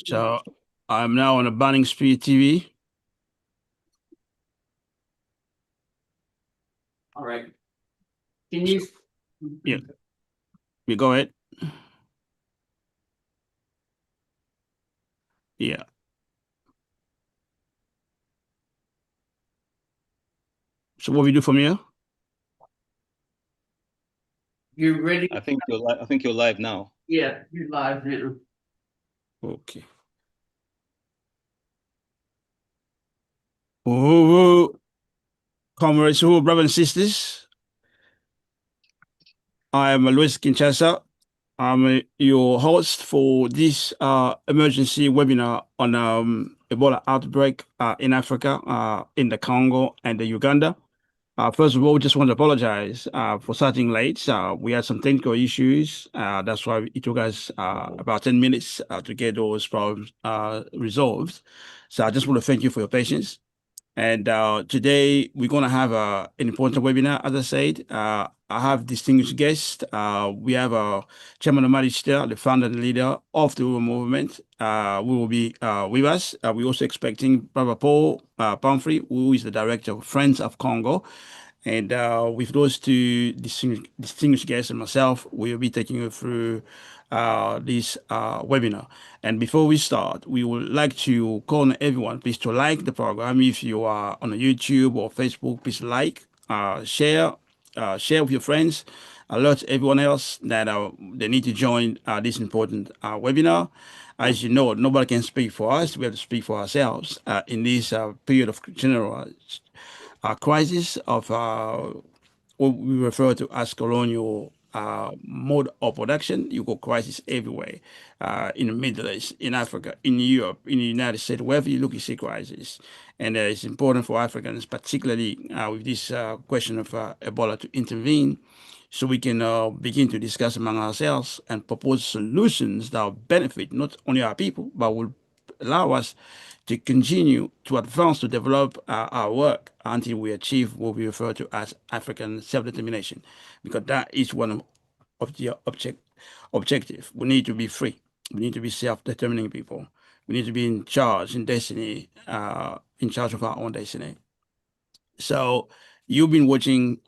So I'm now on a Burning Speed TV. All right. Can you? Yeah, you go ahead. Yeah. So what we do from here? You're ready? I think you're live now. Yeah, you're live now. Okay. Oh, comrades, brothers and sisters. I am Luwezi Kinshasa. I'm your host for this emergency webinar on Ebola outbreak in Africa, in the Congo and the Uganda. First of all, just want to apologize for starting late. We had some technical issues. That's why it took us about 10 minutes to get those problems resolved. So I just want to thank you for your patience. And today we're going to have an important webinar, as I said. I have distinguished guests. We have Chairman Omali Yeshitela, the founder and leader of the Uhuru movement. We will be with us. We're also expecting Brother Paul Pumphrey, who is the director of Friends of Congo. And with those two distinguished guests and myself, we'll be taking you through this webinar. And before we start, we would like to call on everyone, please, to like the program. If you are on YouTube or Facebook, please like, share with your friends, alert everyone else that they need to join this important webinar. As you know, nobody can speak for us. We have to speak for ourselves in this period of general crisis of what we refer to as colonial mode of production. You got crisis everywhere, in the Middle East, in Africa, in Europe, in the United States, wherever you look, you see crisis. And it's important for Africans, particularly with this question of Ebola, to intervene so we can begin to discuss among ourselves and propose solutions that will benefit not only our people, but will allow us to continue to advance, to develop our work until we achieve what we refer to as African self-determination, because that is one of the objective. We need to be free. We need to be self-determining people. We need to be in charge, in destiny, in charge of our own destiny. So you've been watching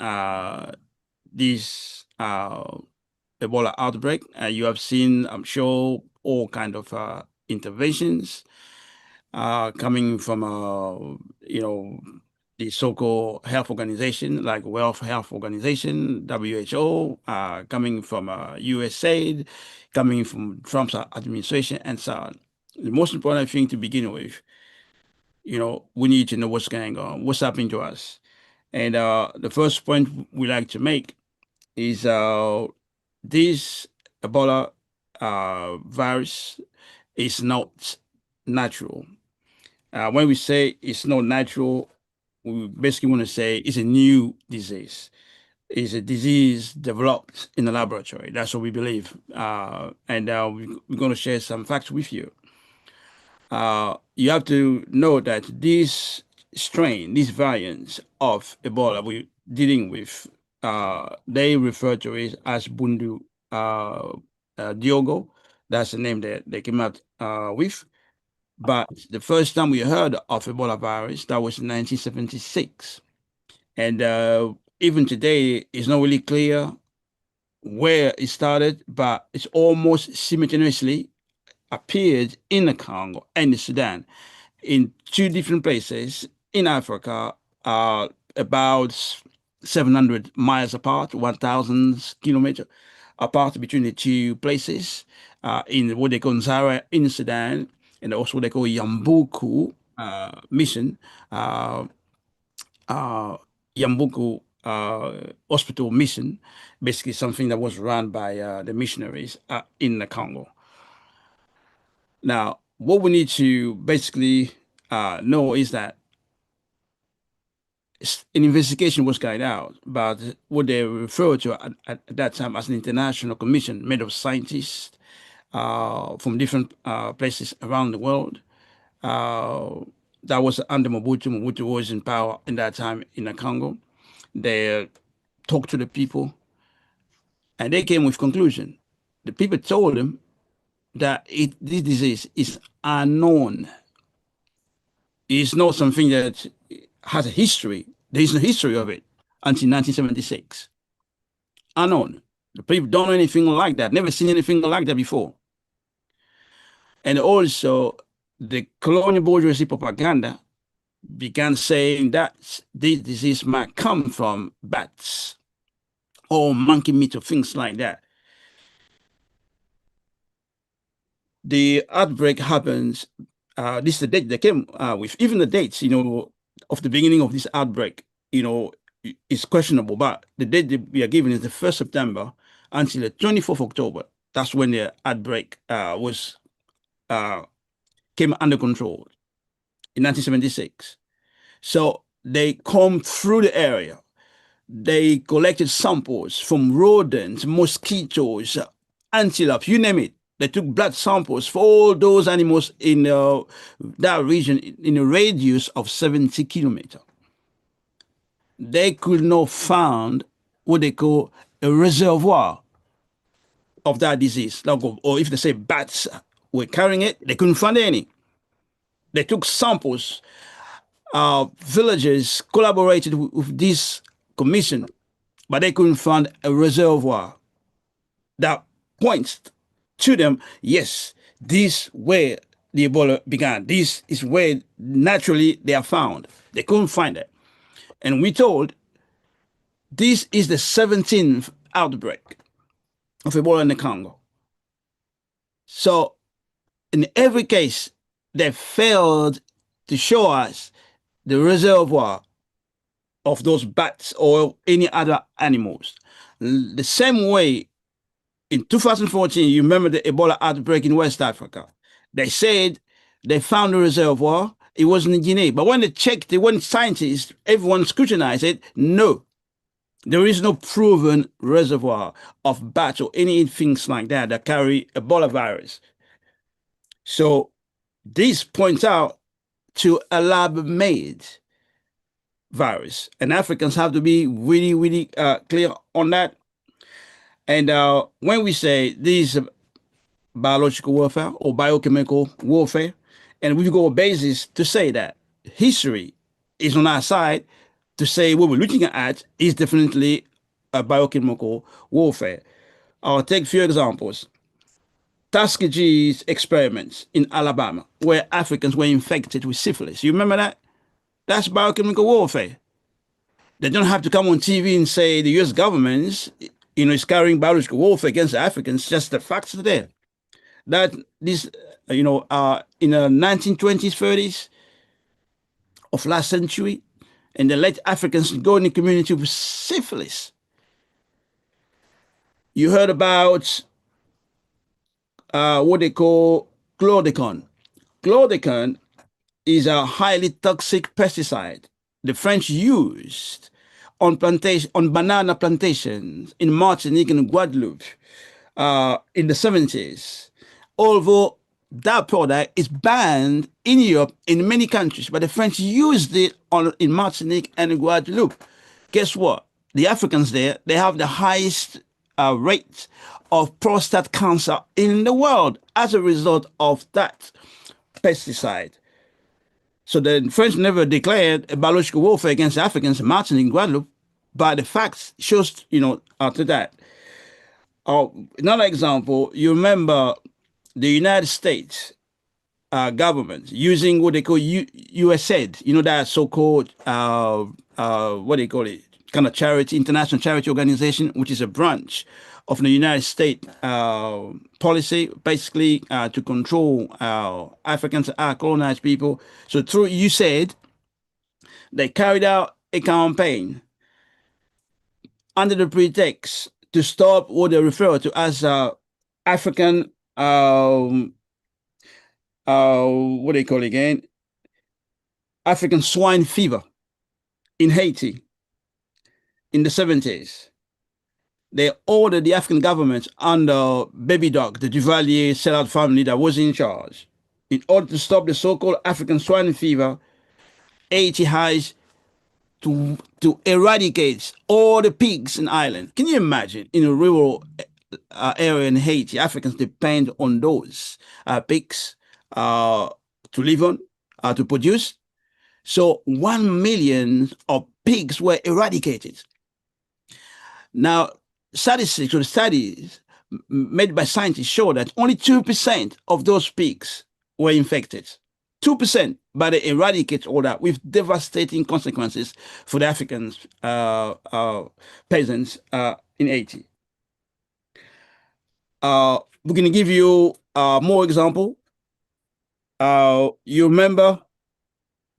this Ebola outbreak. You have seen, I'm sure, all kind of interventions coming from, the so-called health organization like World Health Organization, WHO, coming from USAID, coming from Trump's administration, and so on. The most important thing to begin with, we need to know what's going on, what's happening to us. And the first point we like to make is this Ebola virus is not natural. When we say it's not natural, we basically want to say it's a new disease. It's a disease developed in the laboratory. That's what we believe. And we're going to share some facts with you. You have to know that this strain, these variants of Ebola we're dealing with, they refer to it as Bundu Diogo. That's the name that they came out with. But the first time we heard of Ebola virus, that was in 1976. And even today, it's not really clear where it started, but it's almost simultaneously appeared in the Congo and the Sudan in two different places in Africa, about 700 miles apart, 1,000 kilometers apart between the two places, in what they call Zara in Sudan, and also what they call Yambuku mission, Yambuku hospital mission, basically something that was run by the missionaries in the Congo. Now, what we need to basically know is that an investigation was carried out, but what they referred to at that time as an international commission made of scientists from different places around the world. That was under Mobutu. Mobutu was in power in that time in the Congo. They talked to the people, and they came with conclusion. The people told them that this disease is unknown. It's not something that has a history. There is no history of it until 1976. Unknown. The people don't know anything like that, never seen anything like that before. And also, the colonial bourgeoisie propaganda began saying that this disease might come from bats or monkey meat or things like that. The outbreak happens, this is the date they came with. Even the dates, of the beginning of this outbreak, is questionable, but the date that we are given is the 1st September until the 24th October. That's when the outbreak came under control in 1976. So they come through the area. They collected samples from rodents, mosquitoes, antelopes, you name it. They took blood samples for all those animals in that region in a radius of 70 kilometers. They could not find what they call a reservoir of that disease. Or if they say bats were carrying it, they couldn't find any. They took samples. Villagers collaborated with this commission, but they couldn't find a reservoir that points to them, yes, this is where the Ebola began. This is where naturally they are found. They couldn't find it. And we told this is the 17th outbreak of Ebola in the Congo. So in every case, they failed to show us the reservoir of those bats or any other animals. The same way in 2014, you remember the Ebola outbreak in West Africa. They said they found a reservoir. It wasn't in Guinea. But when they checked it, when scientists, everyone scrutinized it, no. There is no proven reservoir of bats or anything like that carry Ebola virus. So this points out to a lab-made virus. And Africans have to be really, really clear on that. And when we say this is biological warfare or biochemical warfare, and we've got a basis to say that history is on our side to say what we're looking at is definitely a biochemical warfare. I'll take a few examples. Tuskegee's experiments in Alabama, where Africans were infected with syphilis. You remember that? That's biochemical warfare. They don't have to come on TV and say the US government, is carrying biological warfare against the Africans. Just the facts are there. That this, in the 1920s, 30s of last century, and they let Africans go in the community with syphilis. You heard about what they call chlordecone. Chlordecone is a highly toxic pesticide the French used on banana plantations in Martinique and Guadeloupe in the 70s. Although that product is banned in Europe in many countries, but the French used it in Martinique and Guadeloupe. Guess what? The Africans there, they have the highest rate of prostate cancer in the world as a result of that pesticide. So the French never declared a biological warfare against Africans in Martinique and Guadeloupe, but the facts shows, after that. Another example, you remember the United States government using what they call USAID, that so-called, what they call it, kind of charity, international charity organization, which is a branch of the United States policy, basically to control Africans, colonized people. So through USAID, they carried out a campaign under the pretext to stop what they refer to as African, what do they call it again? African swine fever in Haiti in the 70s. They ordered the African government under Baby Doc, the Duvalier sellout family that was in charge, in order to stop the so-called African swine fever. Haiti has to eradicate all the pigs in Ireland. Can you imagine in a rural area in Haiti, Africans depend on those pigs to live on, to produce. So 1 million of pigs were eradicated. Now, statistics or studies made by scientists show that only 2% of those pigs were infected. 2%, but they eradicate all that with devastating consequences for the African peasants in Haiti. We're going to give you more example. You remember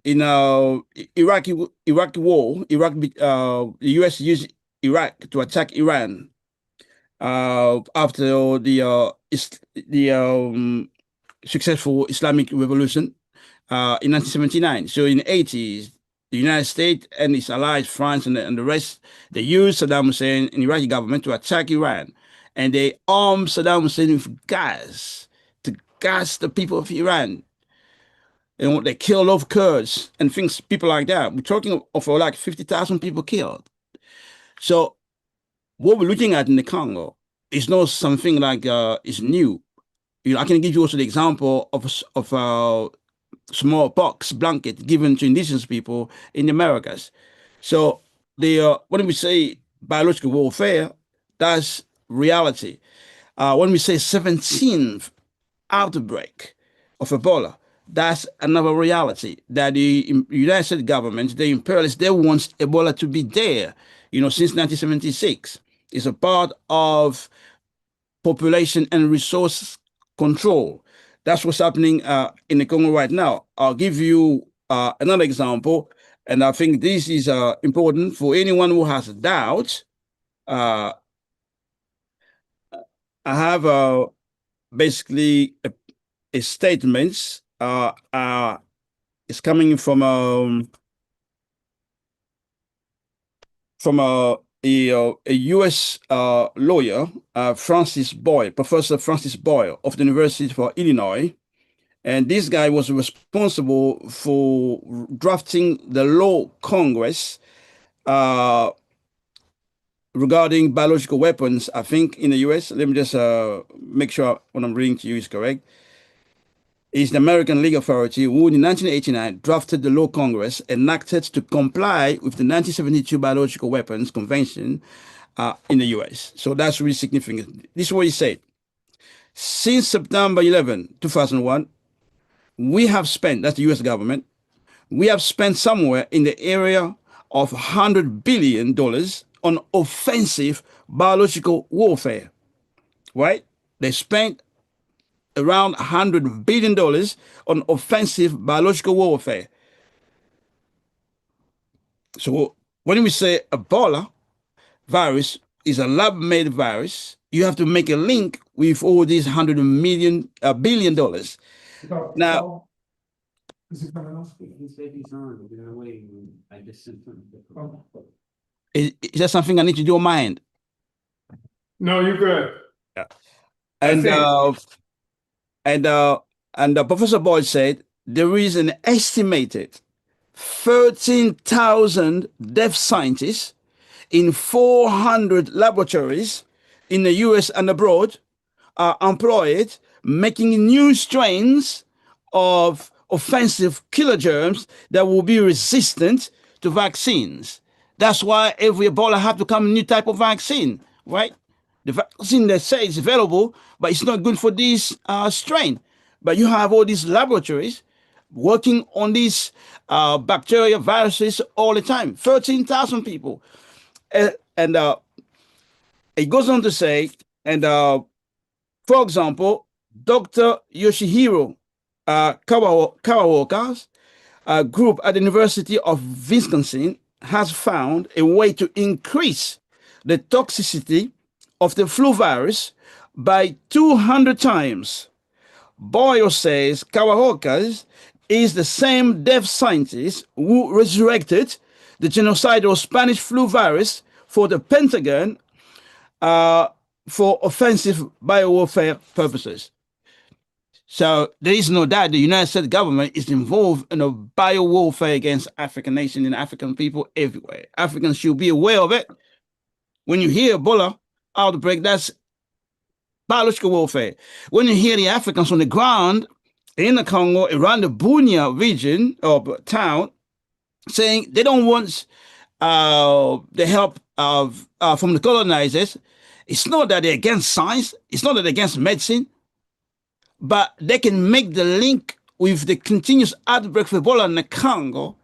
in Iraqi war, the U.S. used Iraq to attack Iran after the successful Islamic Revolution in 1979. So in the 80s, the United States and its allies, France and the rest, they used Saddam Hussein and the Iraqi government to attack Iran. And they armed Saddam Hussein with gas to gas the people of Iran. And they killed off Kurds and things, people like that. We're talking of like 50,000 people killed. So what we're looking at in the Congo is not something like is new. I can give you also the example of smallpox blanket given to indigenous people in the Americas. So when we say biological warfare, that's reality. When we say 17th outbreak of Ebola, that's another reality that the United States government, the imperialists, they want Ebola to be there, since 1976. It's a part of population and resource control. That's what's happening in the Congo right now. I'll give you another example, and I think this is important for anyone who has a doubt. I have basically a statement. It's coming from a U.S. lawyer, Professor Francis Boyle of the University of Illinois. And this guy was responsible for drafting the law Congress regarding biological weapons, I think, in the U.S. Let me just make sure what I'm reading to you is correct. Is the American legal authority who in 1989 drafted the law Congress enacted to comply with the 1972 Biological Weapons Convention in the US. So that's really significant. This is what he said. Since September 11, 2001, we have spent, that's the US government, we have spent somewhere in the area of $100 billion on offensive biological warfare, right? They spent around $100 billion on offensive biological warfare. So when we say Ebola virus is a lab-made virus, you have to make a link with all these $100 billion. Now, is that something I need to do on my end? No, you're good. Yeah. And Professor Boyd said there is an estimated 13,000 deaf scientists in 400 laboratories in the US and abroad are employed making new strains of offensive killer germs that will be resistant to vaccines. That's why every Ebola have to come a new type of vaccine, right? The vaccine they say is available, but it's not good for this strain. But you have all these laboratories working on these bacteria, viruses all the time. 13,000 people. And it goes on to say, and for example, Dr. Yoshihiro Kawaoka's group at the University of Wisconsin has found a way to increase the toxicity of the flu virus by 200 times. Boyle says Kawaoka is the same deaf scientist who resurrected the genocidal Spanish flu virus for the Pentagon for offensive biowarfare purposes. So there is no doubt the United States government is involved in a biowarfare against African nations and African people everywhere. Africans should be aware of it. When you hear Ebola outbreak, that's biological warfare. When you hear the Africans on the ground in the Congo, around the Bunia region or town, saying they don't want the help of from the colonizers, it's not that they're against science, it's not that they're against medicine, but they can make the link with the continuous outbreak of Ebola in the Congo,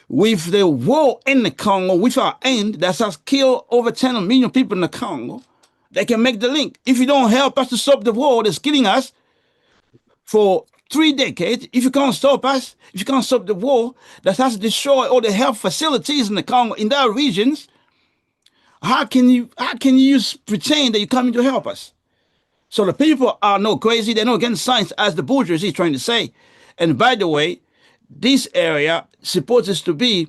with the war in the Congo, with our end that has killed over 10 million people in the Congo. They can make the link. If you don't help us to stop the war that's killing us for 3 decades, if you can't stop us, if you can't stop the war that has destroyed all the health facilities in the Congo, in their regions, how can you pretend that you're coming to help us? So the people are not crazy, they're not against science, as the bourgeoisie is trying to say. And by the way, this area supposed to be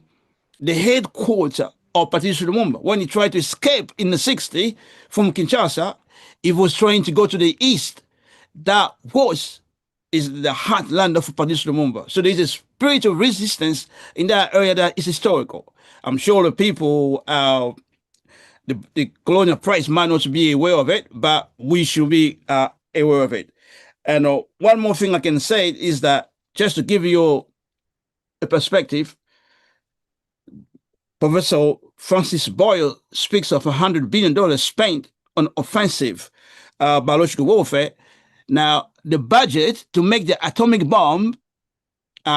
the headquarters of Patrice Lumumba. When he tried to escape in the 60s from Kinshasa, he was trying to go to the east. That is the heartland of Patrice Lumumba. So there's a spirit of resistance in that area that is historical. I'm sure the people, the colonial press might not be aware of it, but we should be aware of it. And one more thing I can say is that, just to give you a perspective, Professor Francis Boyle speaks of $100 billion spent on offensive biological warfare. Now, the budget to make the atomic bomb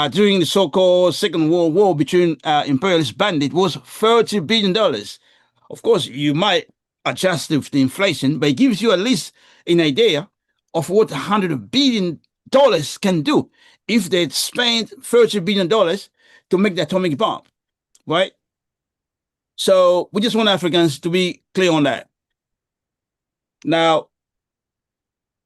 during the so-called Second World War between imperialist bandits was $30 billion. Of course, you might adjust with the inflation, but it gives you at least an idea of what $100 billion can do if they spent $30 billion to make the atomic bomb, right? So we just want Africans to be clear on that. Now,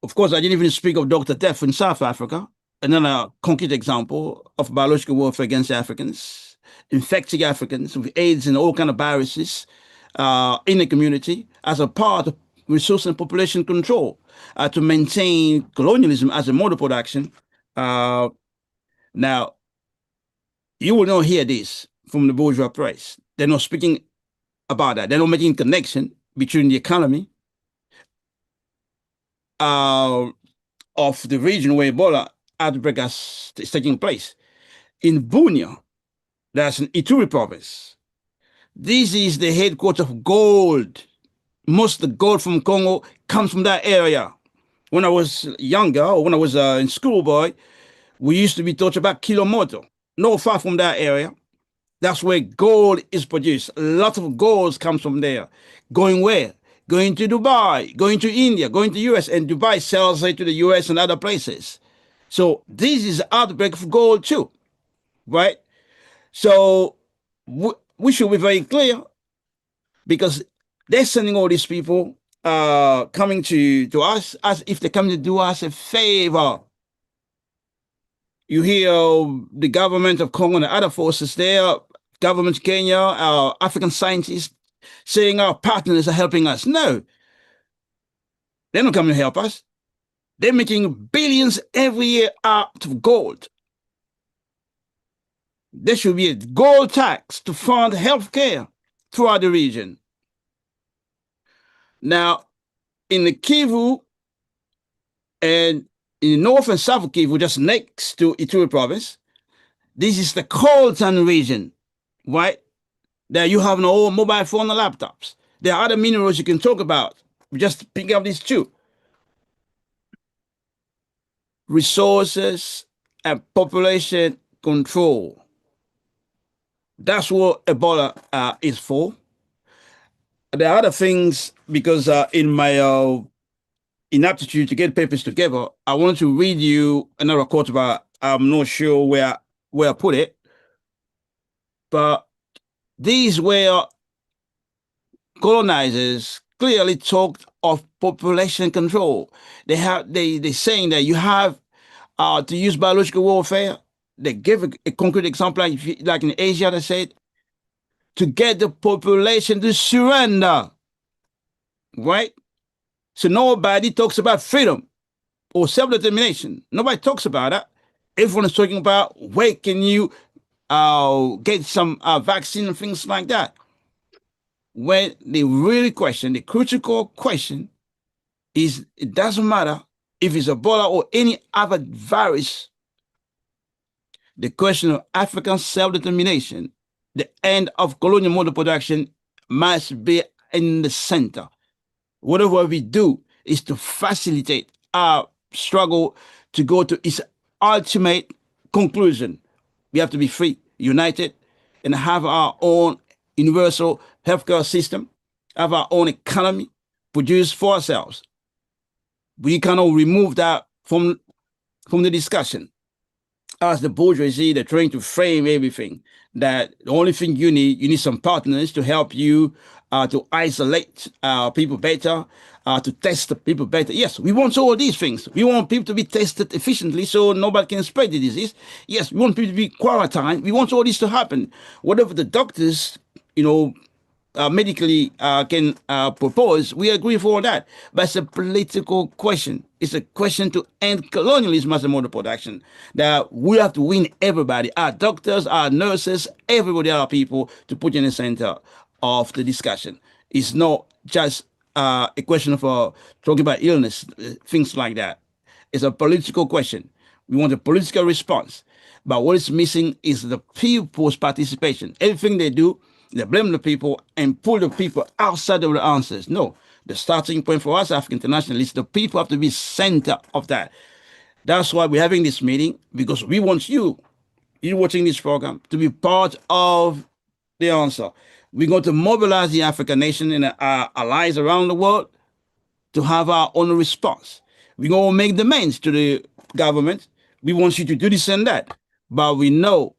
of course, I didn't even speak of Dr. Death in South Africa, another concrete example of biological warfare against Africans, infecting Africans with AIDS and all kinds of viruses in the community as a part of resource and population control to maintain colonialism as a mode of production. Now, you will not hear this from the bourgeois press. They're not speaking about that. They're not making a connection between the economy of the region where Ebola outbreak is taking place. In Bunia, that's in Ituri province. This is the headquarters of gold. Most of the gold from Congo comes from that area. When I was younger, or when I was in school, boy, we used to be taught about Kilomoto, not far from that area. That's where gold is produced. A lot of gold comes from there. Going where? Going to Dubai, going to India, going to US, and Dubai sells it to the US and other places. So this is outbreak of gold too, right? So we should be very clear, because they're sending all these people coming to us as if they're coming to do us a favor. You hear the government of Congo and the other forces there, government Kenya, our African scientists saying our partners are helping us. No, they're not coming to help us. They're making billions every year out of gold. There should be a gold tax to fund healthcare throughout the region. Now, in the Kivu and in the north and south of Kivu, just next to Ituri province, this is the coltan region, right? There you have no mobile phone and laptops. There are other minerals you can talk about. Just pick up these two. Resources and population control. That's what Ebola is for. There are other things, because in my inaptitude to get papers together, I wanted to read you another quote about, I'm not sure where I put it, but these were colonizers clearly talked of population control. They saying that you have to use biological warfare. They give a concrete example, like in Asia, they said, to get the population to surrender, right? So nobody talks about freedom or self-determination. Nobody talks about that. Everyone is talking about where can you get some vaccine and things like that. When the really question, the critical question, is it doesn't matter if it's Ebola or any other virus. The question of African self-determination, the end of colonial mode of production, must be in the center. Whatever we do is to facilitate our struggle to go to its ultimate conclusion. We have to be free, united, and have our own universal healthcare system, have our own economy, produce for ourselves. We cannot remove that from the discussion. As the bourgeoisie, they're trying to frame everything that the only thing you need some partners to help you to isolate people better, to test people better. Yes, we want all these things. We want people to be tested efficiently so nobody can spread the disease. Yes, we want people to be quarantined. We want all this to happen. Whatever the doctors, medically can propose, we agree for that. But it's a political question. It's a question to end colonialism as a mode of production. That we have to win everybody, our doctors, our nurses, everybody, our people, to put in the center of the discussion. It's not just a question of talking about illness, things like that. It's a political question. We want a political response. But what is missing is the people's participation. Everything they do, they blame the people and pull the people outside of the answers. No, the starting point for us, African Internationalists, the people have to be center of that. That's why we're having this meeting, because we want you watching this program, to be part of the answer. We're going to mobilize the African nation and our allies around the world to have our own response. We're going to make demands to the government. We want you to do this and that. But we know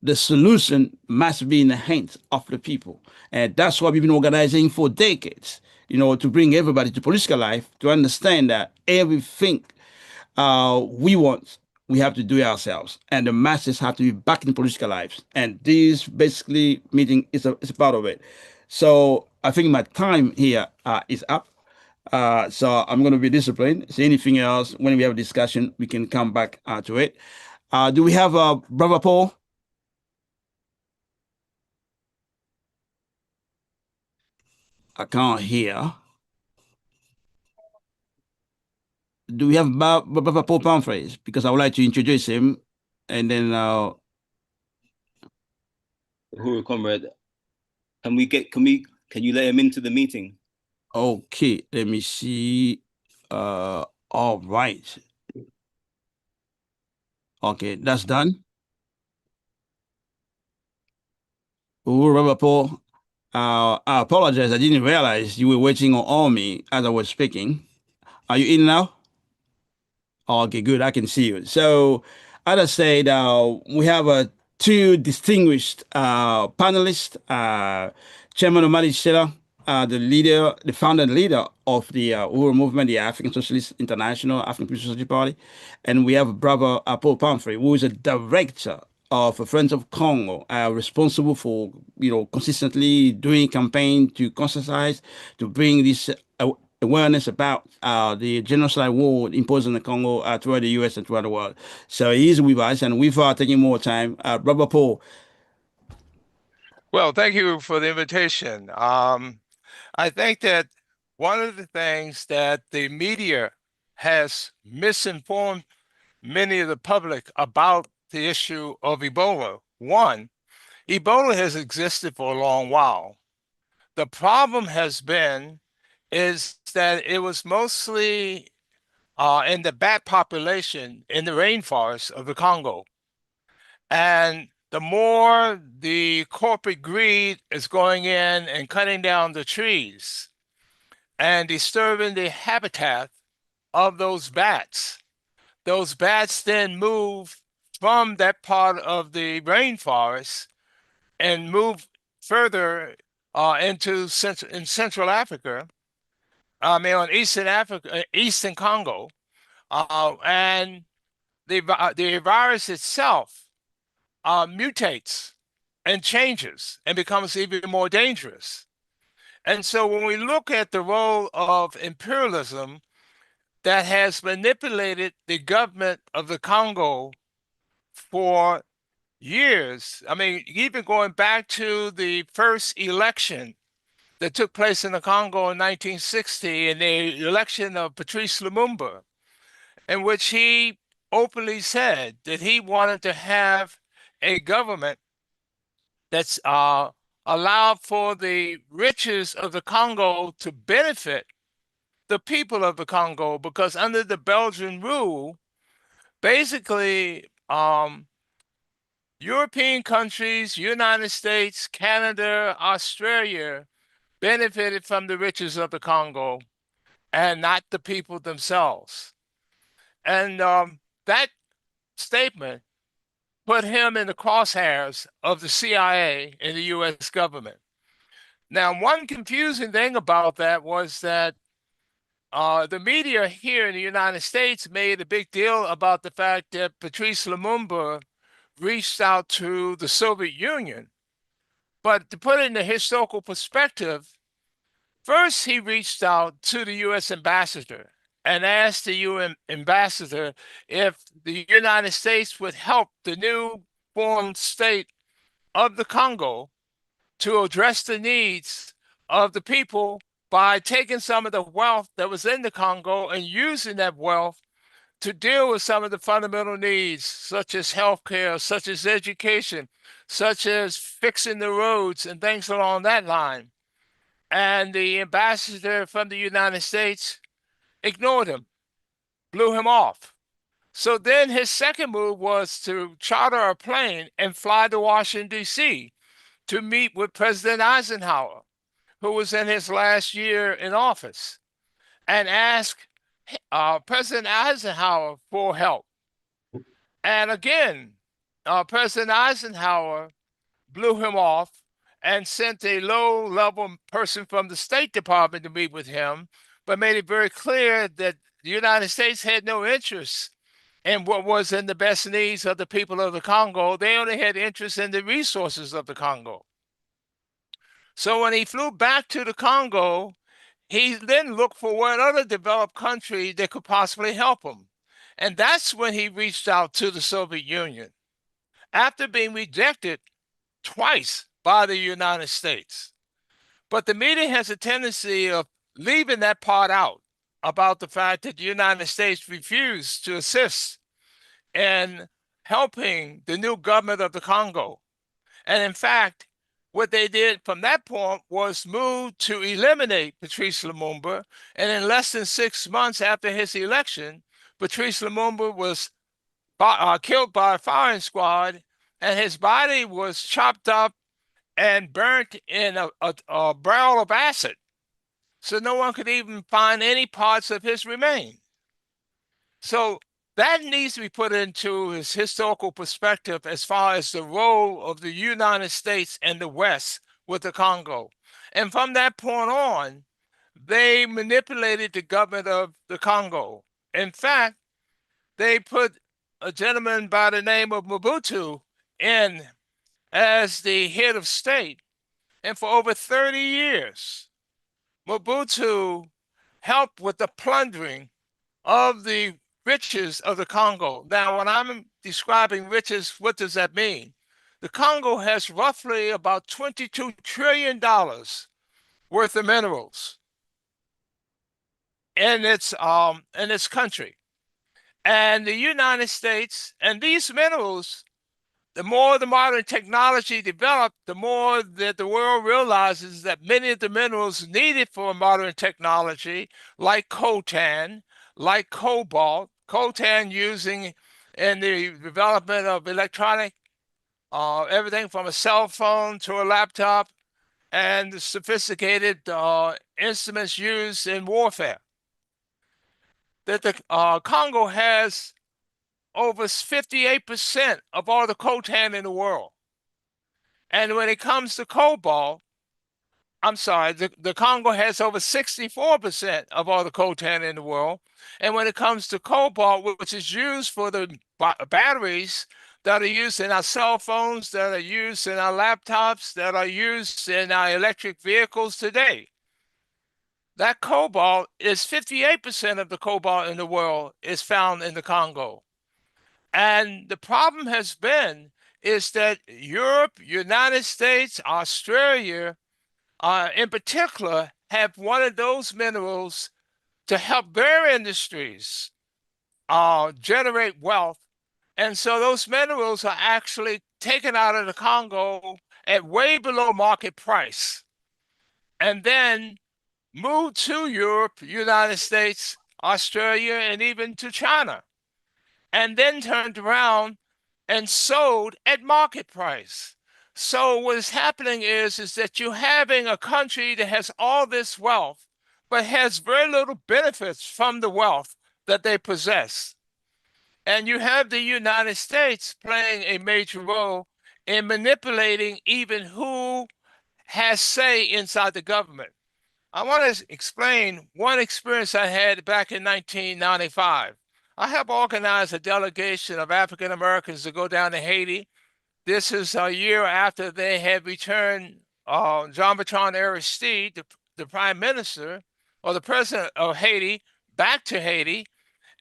the solution must be in the hands of the people. And that's why we've been organizing for decades, to bring everybody to political life, to understand that everything we want, we have to do it ourselves. And the masses have to be back in political lives. And this basically meeting is a part of it. So I think my time here is up. So I'm going to be disciplined. So anything else, when we have a discussion, we can come back to it. Do we have Brother Paul? I can't hear. Do we have Brother Paul Pumphrey? Because I would like to introduce him, and then Uhuru, comrade, can you let him into the meeting? okay, let me see. All right. Okay, that's done. Uhuru, Brother Paul, I apologize. I didn't realize you were waiting on me as I was speaking. Are you in now? Okay, good. I can see you. So, as I said, we have two distinguished panelists. Chairman Omali Yeshitela, the founder and leader of the Uhuru movement, the African Socialist International, African Socialist Party, and we have Brother Paul Pumphrey, who is a director of Friends of Congo, responsible for consistently doing campaign to conscientize, to bring this awareness about the genocide war imposed on the Congo throughout the U.S. and throughout the world. So he's with us, and we've taking more time. Brother Paul. Well, thank you for the invitation. I think that one of the things that the media has misinformed many of the public about the issue of Ebola. One, Ebola has existed for a long while. The problem has been is that it was mostly in the bat population in the rainforest of the Congo. And the more the corporate greed is going in and cutting down the trees and disturbing the habitat of those bats then move from that part of the rainforest and move further into Central Africa, on Eastern Africa, Eastern Congo, and the virus itself mutates and changes and becomes even more dangerous. And so when we look at the role of imperialism that has manipulated the government of the Congo for years, I mean, even going back to the first election that took place in the Congo in 1960 in the election of Patrice Lumumba, in which he openly said that he wanted to have a government that's allowed for the riches of the Congo to benefit the people of the Congo, because under the Belgian rule, basically, European countries, United States, Canada, Australia benefited from the riches of the Congo and not the people themselves. And that statement put him in the crosshairs of the CIA and the US government. Now, one confusing thing about that was that the media here in the United States made a big deal about the fact that Patrice Lumumba reached out to the Soviet Union. But to put it in a historical perspective, first he reached out to the U.S. ambassador and asked the UN ambassador if the United States would help the new formed state of the Congo to address the needs of the people by taking some of the wealth that was in the Congo and using that wealth to deal with some of the fundamental needs, such as healthcare, such as education, such as fixing the roads and things along that line. And the ambassador from the United States ignored him, blew him off. So then his second move was to charter a plane and fly to Washington, D.C. to meet with President Eisenhower, who was in his last year in office, and ask President Eisenhower for help. And again, President Eisenhower blew him off and sent a low-level person from the State Department to meet with him, but made it very clear that the United States had no interest in what was in the best needs of the people of the Congo. They only had interest in the resources of the Congo. So when he flew back to the Congo, he then looked for what other developed country that could possibly help him. And that's when he reached out to the Soviet Union, after being rejected twice by the United States. But the media has a tendency of leaving that part out about the fact that the United States refused to assist in helping the new government of the Congo. And in fact, what they did from that point was move to eliminate Patrice Lumumba. And in less than 6 months after his election, Patrice Lumumba was killed by a firing squad, and his body was chopped up and burnt in a barrel of acid. So no one could even find any parts of his remains. So that needs to be put into his historical perspective as far as the role of the United States and the West with the Congo. And from that point on, they manipulated the government of the Congo. In fact, they put a gentleman by the name of Mobutu in as the head of state. And for over 30 years, Mobutu helped with the plundering of the riches of the Congo. Now, when I'm describing riches, what does that mean? The Congo has roughly about $22 trillion worth of minerals in its country. And the United States, and these minerals, the more the modern technology developed, the more that the world realizes that many of the minerals needed for modern technology, like coltan, like cobalt, coltan using in the development of electronic, everything from a cell phone to a laptop, and the sophisticated instruments used in warfare. That the Congo has over 58% of all the coltan in the world. And when it comes to cobalt, the Congo has over 64% of all the coltan in the world. And when it comes to cobalt, which is used for the batteries that are used in our cell phones, that are used in our laptops, that are used in our electric vehicles today, that cobalt is 58% of the cobalt in the world is found in the Congo. And the problem has been is that Europe, United States, Australia in particular, have wanted those minerals to help their industries generate wealth. And so those minerals are actually taken out of the Congo at way below market price and then moved to Europe, United States, Australia, and even to China, and then turned around and sold at market price. So what is happening is that you're having a country that has all this wealth, but has very little benefits from the wealth that they possess. And you have the United States playing a major role in manipulating even who has say inside the government. I want to explain one experience I had back in 1995. I have organized a delegation of African Americans to go down to Haiti. This is a year after they had returned Jean-Bertrand Aristide, the prime minister or the president of Haiti, back to Haiti.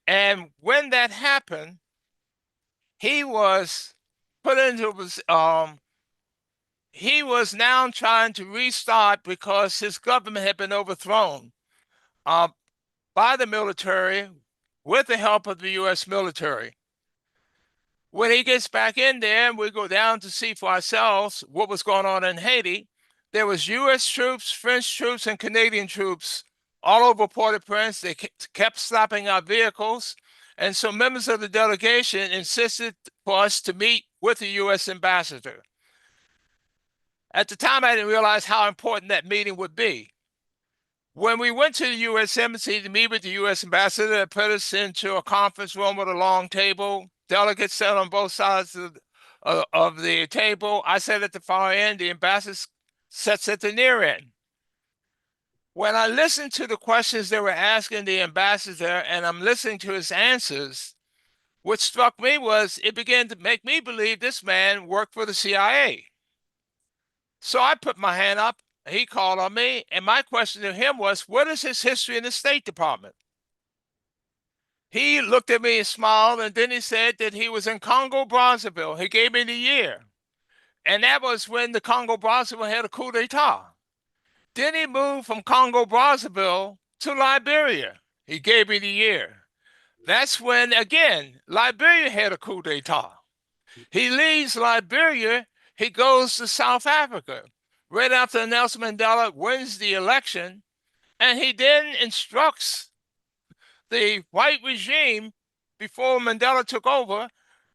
And when that happened, he was put into he was now trying to restart because his government had been overthrown by the military with the help of the U.S. military. When he gets back in there and we go down to see for ourselves what was going on in Haiti, there was U.S. troops, French troops, and Canadian troops all over Port-au-Prince. They kept stopping our vehicles. And so members of the delegation insisted for us to meet with the U.S. ambassador. At the time, I didn't realize how important that meeting would be. When we went to the U.S. Embassy to meet with the U.S. ambassador, they put us into a conference room with a long table. Delegates sat on both sides of the table. I sat at the far end. The ambassador sits at the near end. When I listened to the questions they were asking the ambassador and I'm listening to his answers, what struck me was it began to make me believe this man worked for the CIA. So I put my hand up, he called on me, and my question to him was, what is his history in the State Department? He looked at me and smiled, and then he said that he was in Congo Brazzaville. He gave me the year. And that was when the Congo Brazzaville had a coup d'etat. Then he moved from Congo Brazzaville to Liberia. He gave me the year. That's when, again, Liberia had a coup d'etat. He leaves Liberia, he goes to South Africa. Right after Nelson Mandela wins the election, and he then instructs the white regime, before Mandela took over,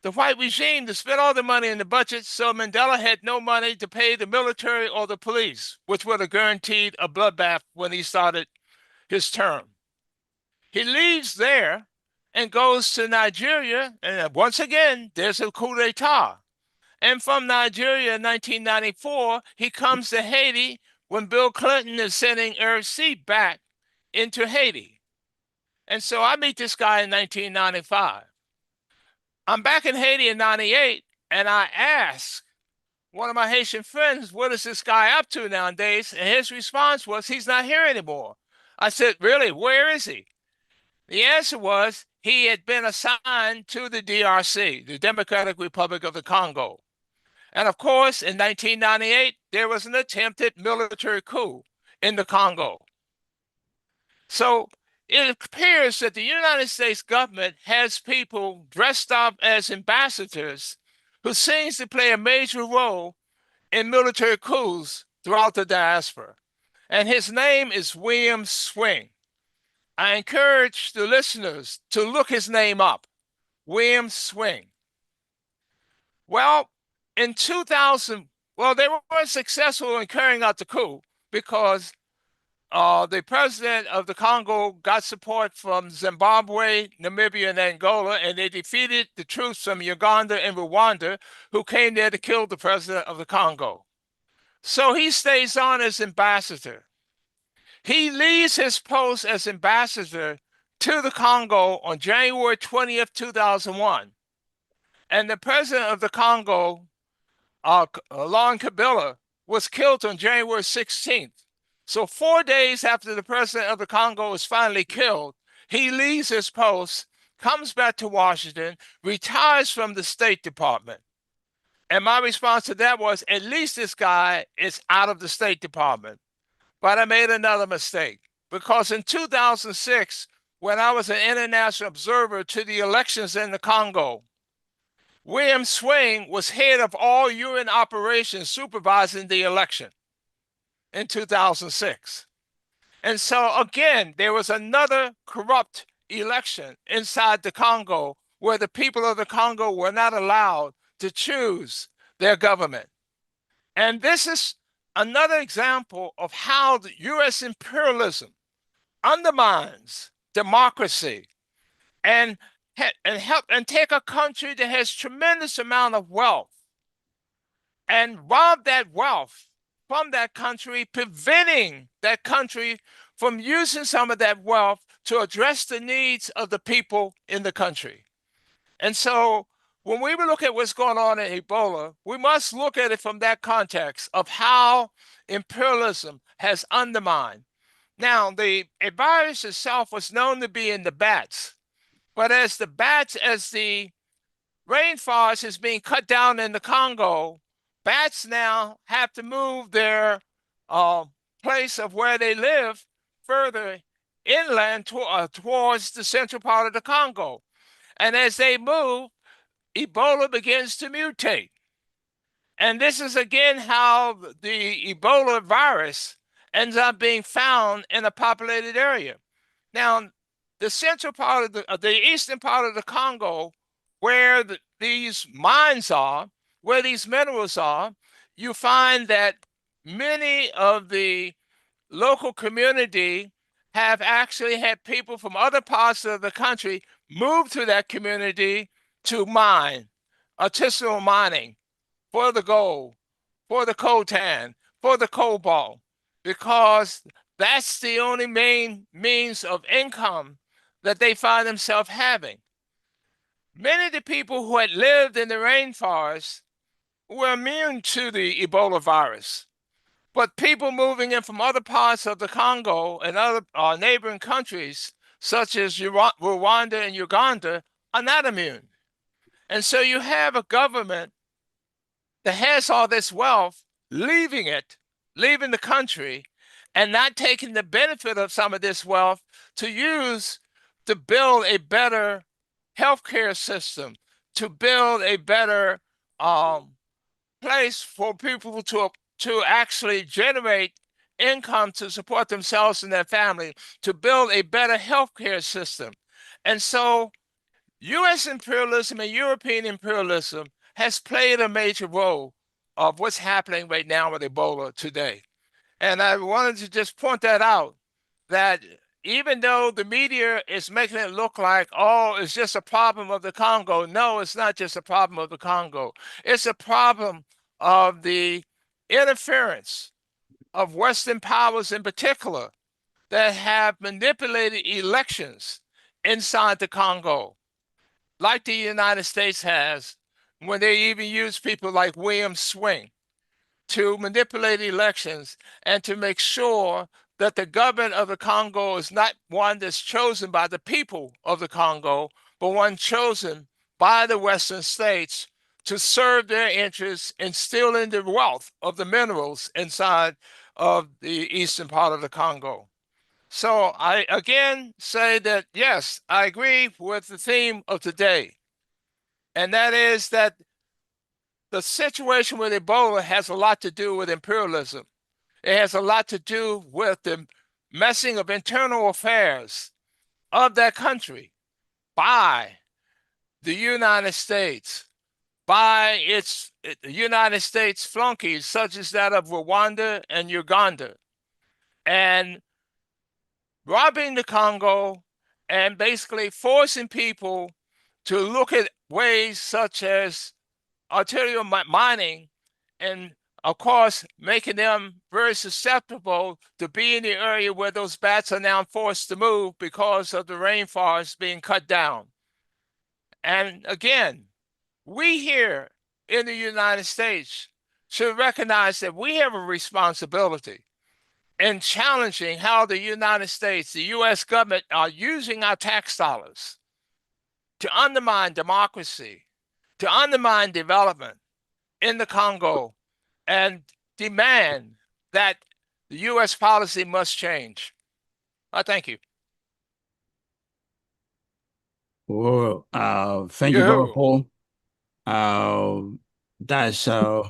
the white regime to spend all the money in the budget, so Mandela had no money to pay the military or the police, which would have guaranteed a bloodbath when he started his term. He leaves there and goes to Nigeria, and once again, there's a coup d'etat. And from Nigeria in 1994, he comes to Haiti when Bill Clinton is sending RC back into Haiti. And so I meet this guy in 1995. I'm back in Haiti in 98, and I ask one of my Haitian friends, what is this guy up to nowadays? And his response was, he's not here anymore. I said, really, where is he? The answer was, he had been assigned to the DRC, the Democratic Republic of the Congo. And of course, in 1998, there was an attempted military coup in the Congo. So it appears that the United States government has people dressed up as ambassadors who seems to play a major role in military coups throughout the diaspora. And his name is William Swing. I encourage the listeners to look his name up, William Swing. Well, in 2000, they were successful in carrying out the coup because the president of the Congo got support from Zimbabwe, Namibia, and Angola, and they defeated the troops from Uganda and Rwanda who came there to kill the president of the Congo. So he stays on as ambassador. He leaves his post as ambassador to the Congo on January 20th, 2001. And the president of the Congo, Laurent Kabila, was killed on January 16th. So 4 days after the president of the Congo was finally killed, he leaves his post, comes back to Washington, retires from the State Department. And my response to that was, at least this guy is out of the State Department. But I made another mistake, because in 2006, when I was an international observer to the elections in the Congo, William Swing was head of all UN operations supervising the election in 2006. And so again, there was another corrupt election inside the Congo where the people of the Congo were not allowed to choose their government. And this is another example of how the US imperialism undermines democracy and help and take a country that has tremendous amount of wealth and rob that wealth from that country, preventing that country from using some of that wealth to address the needs of the people in the country. And so when we look at what's going on in Ebola, we must look at it from that context of how imperialism has undermined. Now, the virus itself was known to be in the bats, but as the rainforest is being cut down in the Congo, bats now have to move their place of where they live further inland towards the central part of the Congo. And as they move, Ebola begins to mutate. And this is again how the Ebola virus ends up being found in a populated area. Now, the central part of the eastern part of the Congo, where these mines are, where these minerals are, you find that many of the local community have actually had people from other parts of the country move to that community to mine, artisanal mining for the gold, for the coltan, for the cobalt, because that's the only main means of income that they find themselves having. Many of the people who had lived in the rainforest were immune to the Ebola virus, but people moving in from other parts of the Congo and other neighboring countries, such as Rwanda and Uganda, are not immune. And so you have a government that has all this wealth leaving the country, and not taking the benefit of some of this wealth to use to build a better healthcare system, to build a better place for people to actually generate income to support themselves and their family, to build a better healthcare system. And so US imperialism and European imperialism has played a major role of what's happening right now with Ebola today. And I wanted to just point that out, that even though the media is making it look like, oh, it's just a problem of the Congo. No, it's not just a problem of the Congo. It's a problem of the interference of Western powers in particular that have manipulated elections inside the Congo, like the United States has, when they even use people like William Swing to manipulate elections and to make sure that the government of the Congo is not one that's chosen by the people of the Congo, but one chosen by the Western states to serve their interests in stealing the wealth of the minerals inside of the eastern part of the Congo. So I again say that, yes, I agree with the theme of today. And that is that the situation with Ebola has a lot to do with imperialism. It has a lot to do with the messing of internal affairs of that country by the United States, by the United States flunkies, such as that of Rwanda and Uganda, and robbing the Congo and basically forcing people to look at ways such as arterial mining, and of course making them very susceptible to be in the area where those bats are now forced to move because of the rainforest being cut down. And again, we here in the United States should recognize that we have a responsibility in challenging how the United States, the US government, are using our tax dollars to undermine democracy, to undermine development in the Congo, and demand that The U.S. policy must change. I thank you. Well, thank you, Brother Yoo-hoo. Paul. That's I'm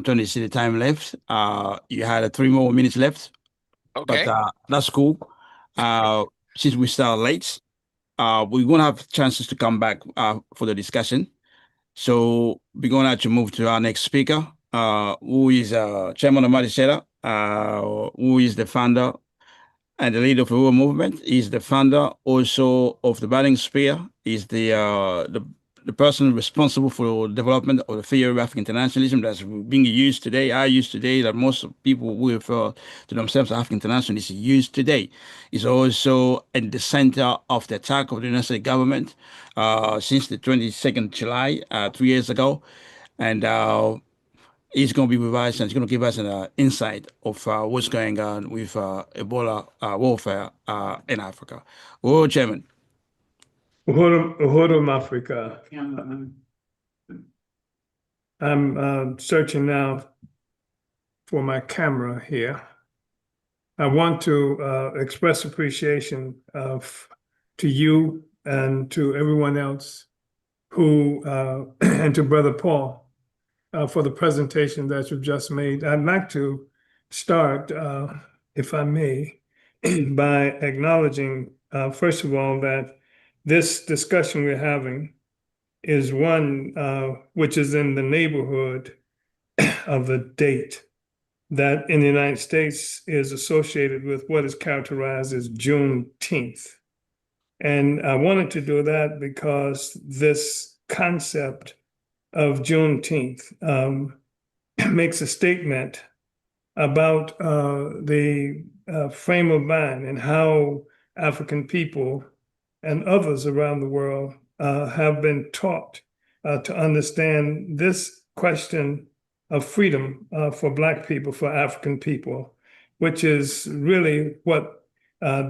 trying to see the time left. You had 3 more minutes left, but Okay. that's cool. Uh, since we start late, we're gonna have chances to come back for the discussion. So we're gonna have to move to our next speaker, who is Chairman Omali Yeshitela, who is the founder and the leader of the Uhuru movement. He's the founder also of the Battling Spear. He's the person responsible for development of the theory of African internationalism that's being used today. I use today that most people who refer to themselves as African internationalists use today. He's also at the center of the attack of the United States government since the 22nd July, 3 years ago. And he's going to be with us and he's going to give us an insight of what's going on with Ebola warfare in Africa. Oh, Chairman. Uhuru Africa. I'm searching now for my camera here. I want to express appreciation to you and to everyone else who, and to Brother Paul, for the presentation that you've just made. I'd like to start, if I may, by acknowledging, first of all, that this discussion we're having is one which is in the neighborhood of the date that in the United States is associated with what is characterized as Juneteenth. And I wanted to do that because this concept of Juneteenth makes a statement about the frame of mind and how African people and others around the world have been taught to understand this question of freedom for Black people, for African people, which is really what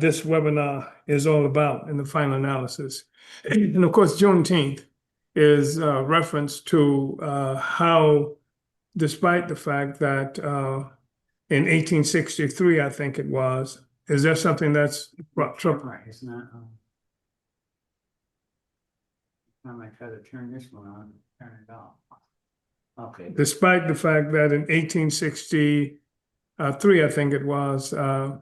this webinar is all about in the final analysis. And of course, Juneteenth is a reference to how, despite the fact that in 1863, I think it was, is there something that's trouble? It's not. I might try to turn this one on, turn it off. Okay. Despite the fact that in 1863, I think it was, the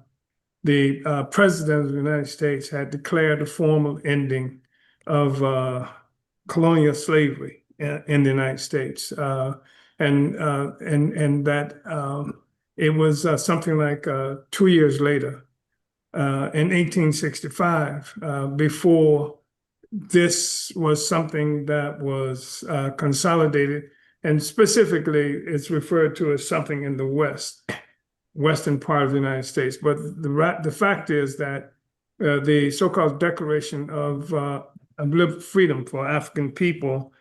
President of the United States had declared a formal ending of colonial slavery in the United States, and that it was something like 2 years later, in 1865, before this was something that was consolidated, and specifically it's referred to as something in the western part of the United States. But the fact is that the so-called Declaration of Freedom for African People,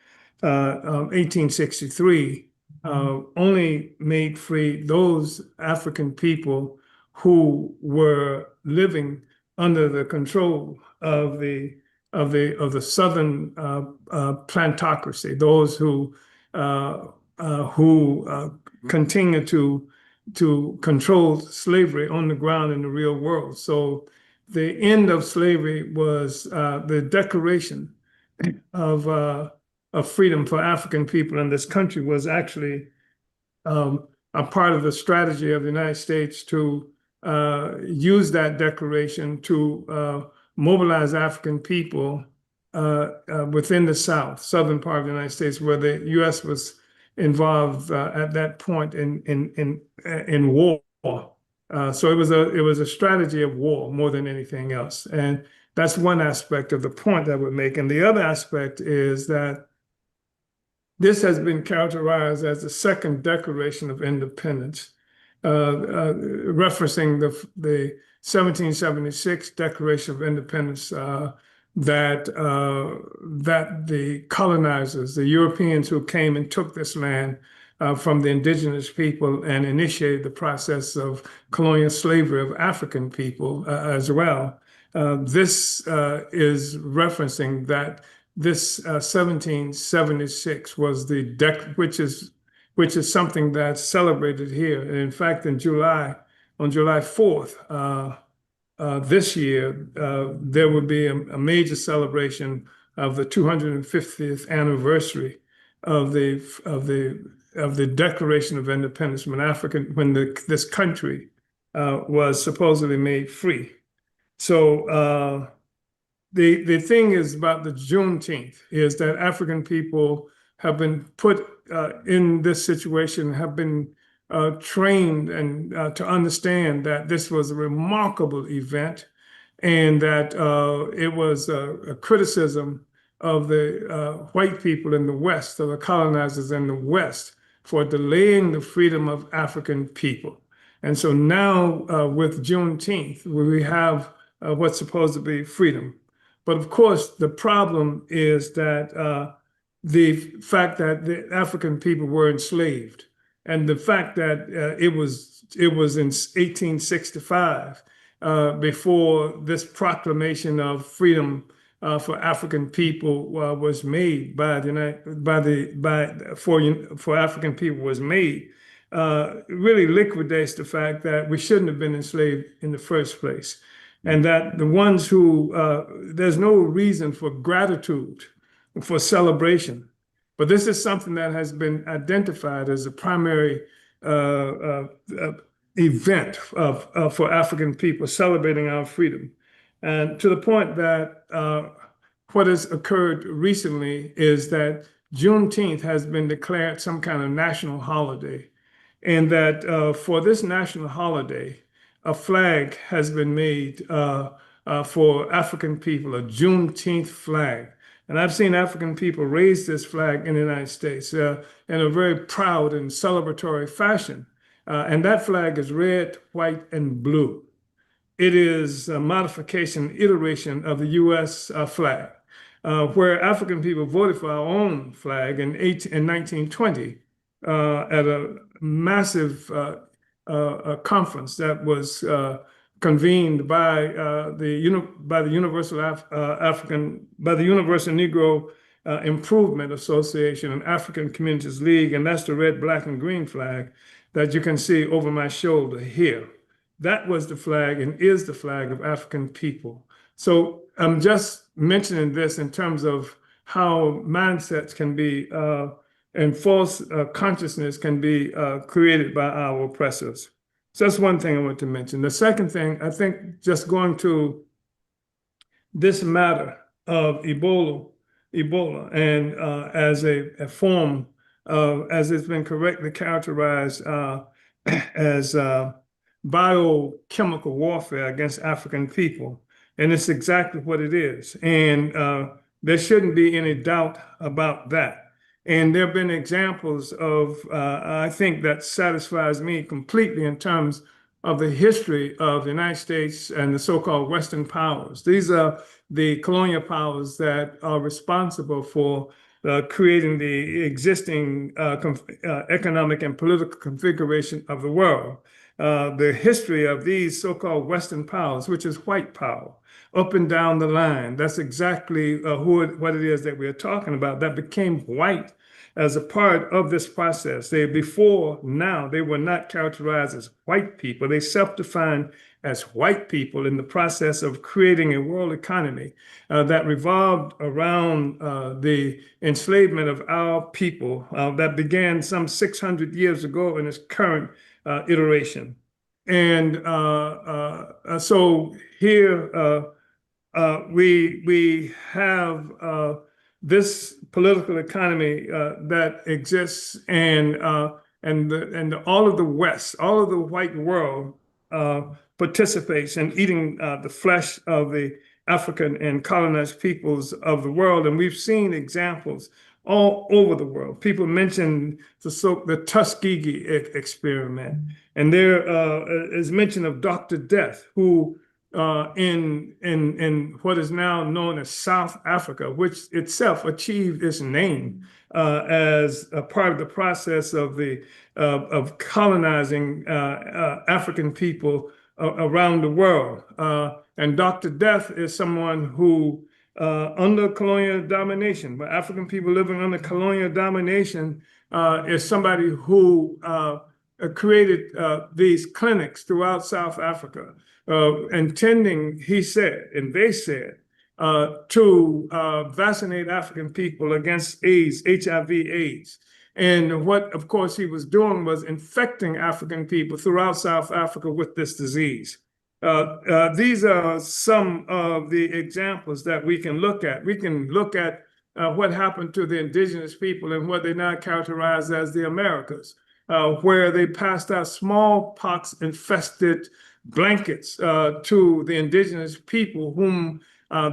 1863, only made free those African people who were living under the control of the Southern plantocracy, those who continue to control slavery on the ground in the real world. So the end of slavery was the declaration of freedom for African people in this country was actually a part of the strategy of the United States to use that declaration to mobilize African people within the southern part of the United States, where the U.S. was involved at that point in war. So it was a strategy of war more than anything else, and that's one aspect of the point I would make. And the other aspect is that this has been characterized as the second Declaration of Independence, referencing the 1776 Declaration of Independence that the colonizers, the Europeans who came and took this land from the indigenous people and initiated the process of colonial slavery of African people as well. This is referencing that this 1776 was which is which is something that's celebrated here. And in fact, on July 4th, this year, there will be a major celebration of the 250th anniversary of the Declaration of Independence when this country was supposedly made free. So the thing is about the Juneteenth is that African people have been put in this situation, have been trained and to understand that this was a remarkable event, and that it was a criticism of the white people in the West, of the colonizers in the West, for delaying the freedom of African people. And so now with Juneteenth, we have what's supposed to be freedom. But of course, the problem is that the fact that the African people were enslaved, and the fact that it was in 1865 before this proclamation of freedom for African people was made for African people was made, really liquidates the fact that we shouldn't have been enslaved in the first place, and that the ones who there's no reason for gratitude, for celebration. But this is something that has been identified as a primary event for African people, celebrating our freedom. And to the point that what has occurred recently is that Juneteenth has been declared some kind of national holiday. And that for this national holiday, a flag has been made for African people, a Juneteenth flag. And I've seen African people raise this flag in the United States in a very proud and celebratory fashion. And that flag is red, white, and blue. It is a modification, iteration of the US flag, where African people voted for our own flag in 1920 at a massive conference that was convened by the Universal Negro Improvement Association and African Communities League, and that's the red, black, and green flag that you can see over my shoulder here. That was the flag and is the flag of African people. So I'm just mentioning this in terms of how mindsets can be and false consciousness can be created by our oppressors. So that's one thing I want to mention. The second thing, I think, just going to this matter of Ebola, and as a form of, as it's been correctly characterized as biochemical warfare against African people. And it's exactly what it is. And there shouldn't be any doubt about that. And there have been examples of, I think that satisfies me completely in terms of the history of the United States and the so-called Western powers. These are the colonial powers that are responsible for creating the existing economic and political configuration of the world. The history of these so-called Western powers, which is white power, up and down the line. That's exactly what it is that we're talking about, that became white as a part of this process. Before now, they were not characterized as white people. They self-defined as white people in the process of creating a world economy that revolved around the enslavement of our people that began some 600 years ago in its current iteration. And so here we have this political economy that exists, and all of the West, all of the white world participates in eating the flesh of the African and colonized peoples of the world. And we've seen examples all over the world. People mention the Tuskegee experiment, and there is mention of Dr. Death, who in what is now known as South Africa, which itself achieved its name as a part of the process of colonizing African people around the world. And Dr. Death is someone who, under colonial domination, but African people living under colonial domination is somebody who created these clinics throughout South Africa, intending, he said, and they said, to vaccinate African people against AIDS, HIV AIDS. And what, of course, he was doing was infecting African people throughout South Africa with this disease. These are some of the examples that we can look at. We can look at what happened to the indigenous people and what they now characterize as the Americas, where they passed out smallpox-infested blankets to the indigenous people whom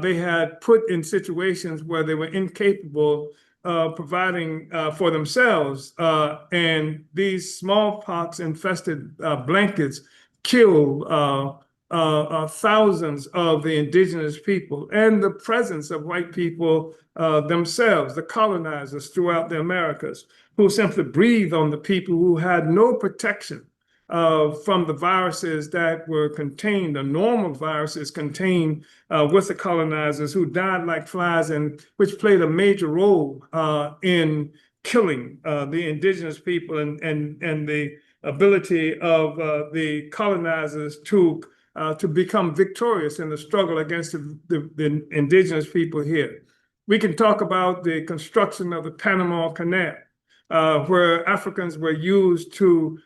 they had put in situations where they were incapable of providing for themselves. And these smallpox-infested blankets killed thousands of the indigenous people, and the presence of white people themselves, the colonizers throughout the Americas, who simply breathed on the people who had no protection from the viruses that were contained, the normal viruses contained with the colonizers, who died like flies, and which played a major role in killing the indigenous people and the ability of the colonizers to become victorious in the struggle against the indigenous people here. We can talk about the construction of the Panama Canal, where Africans were used to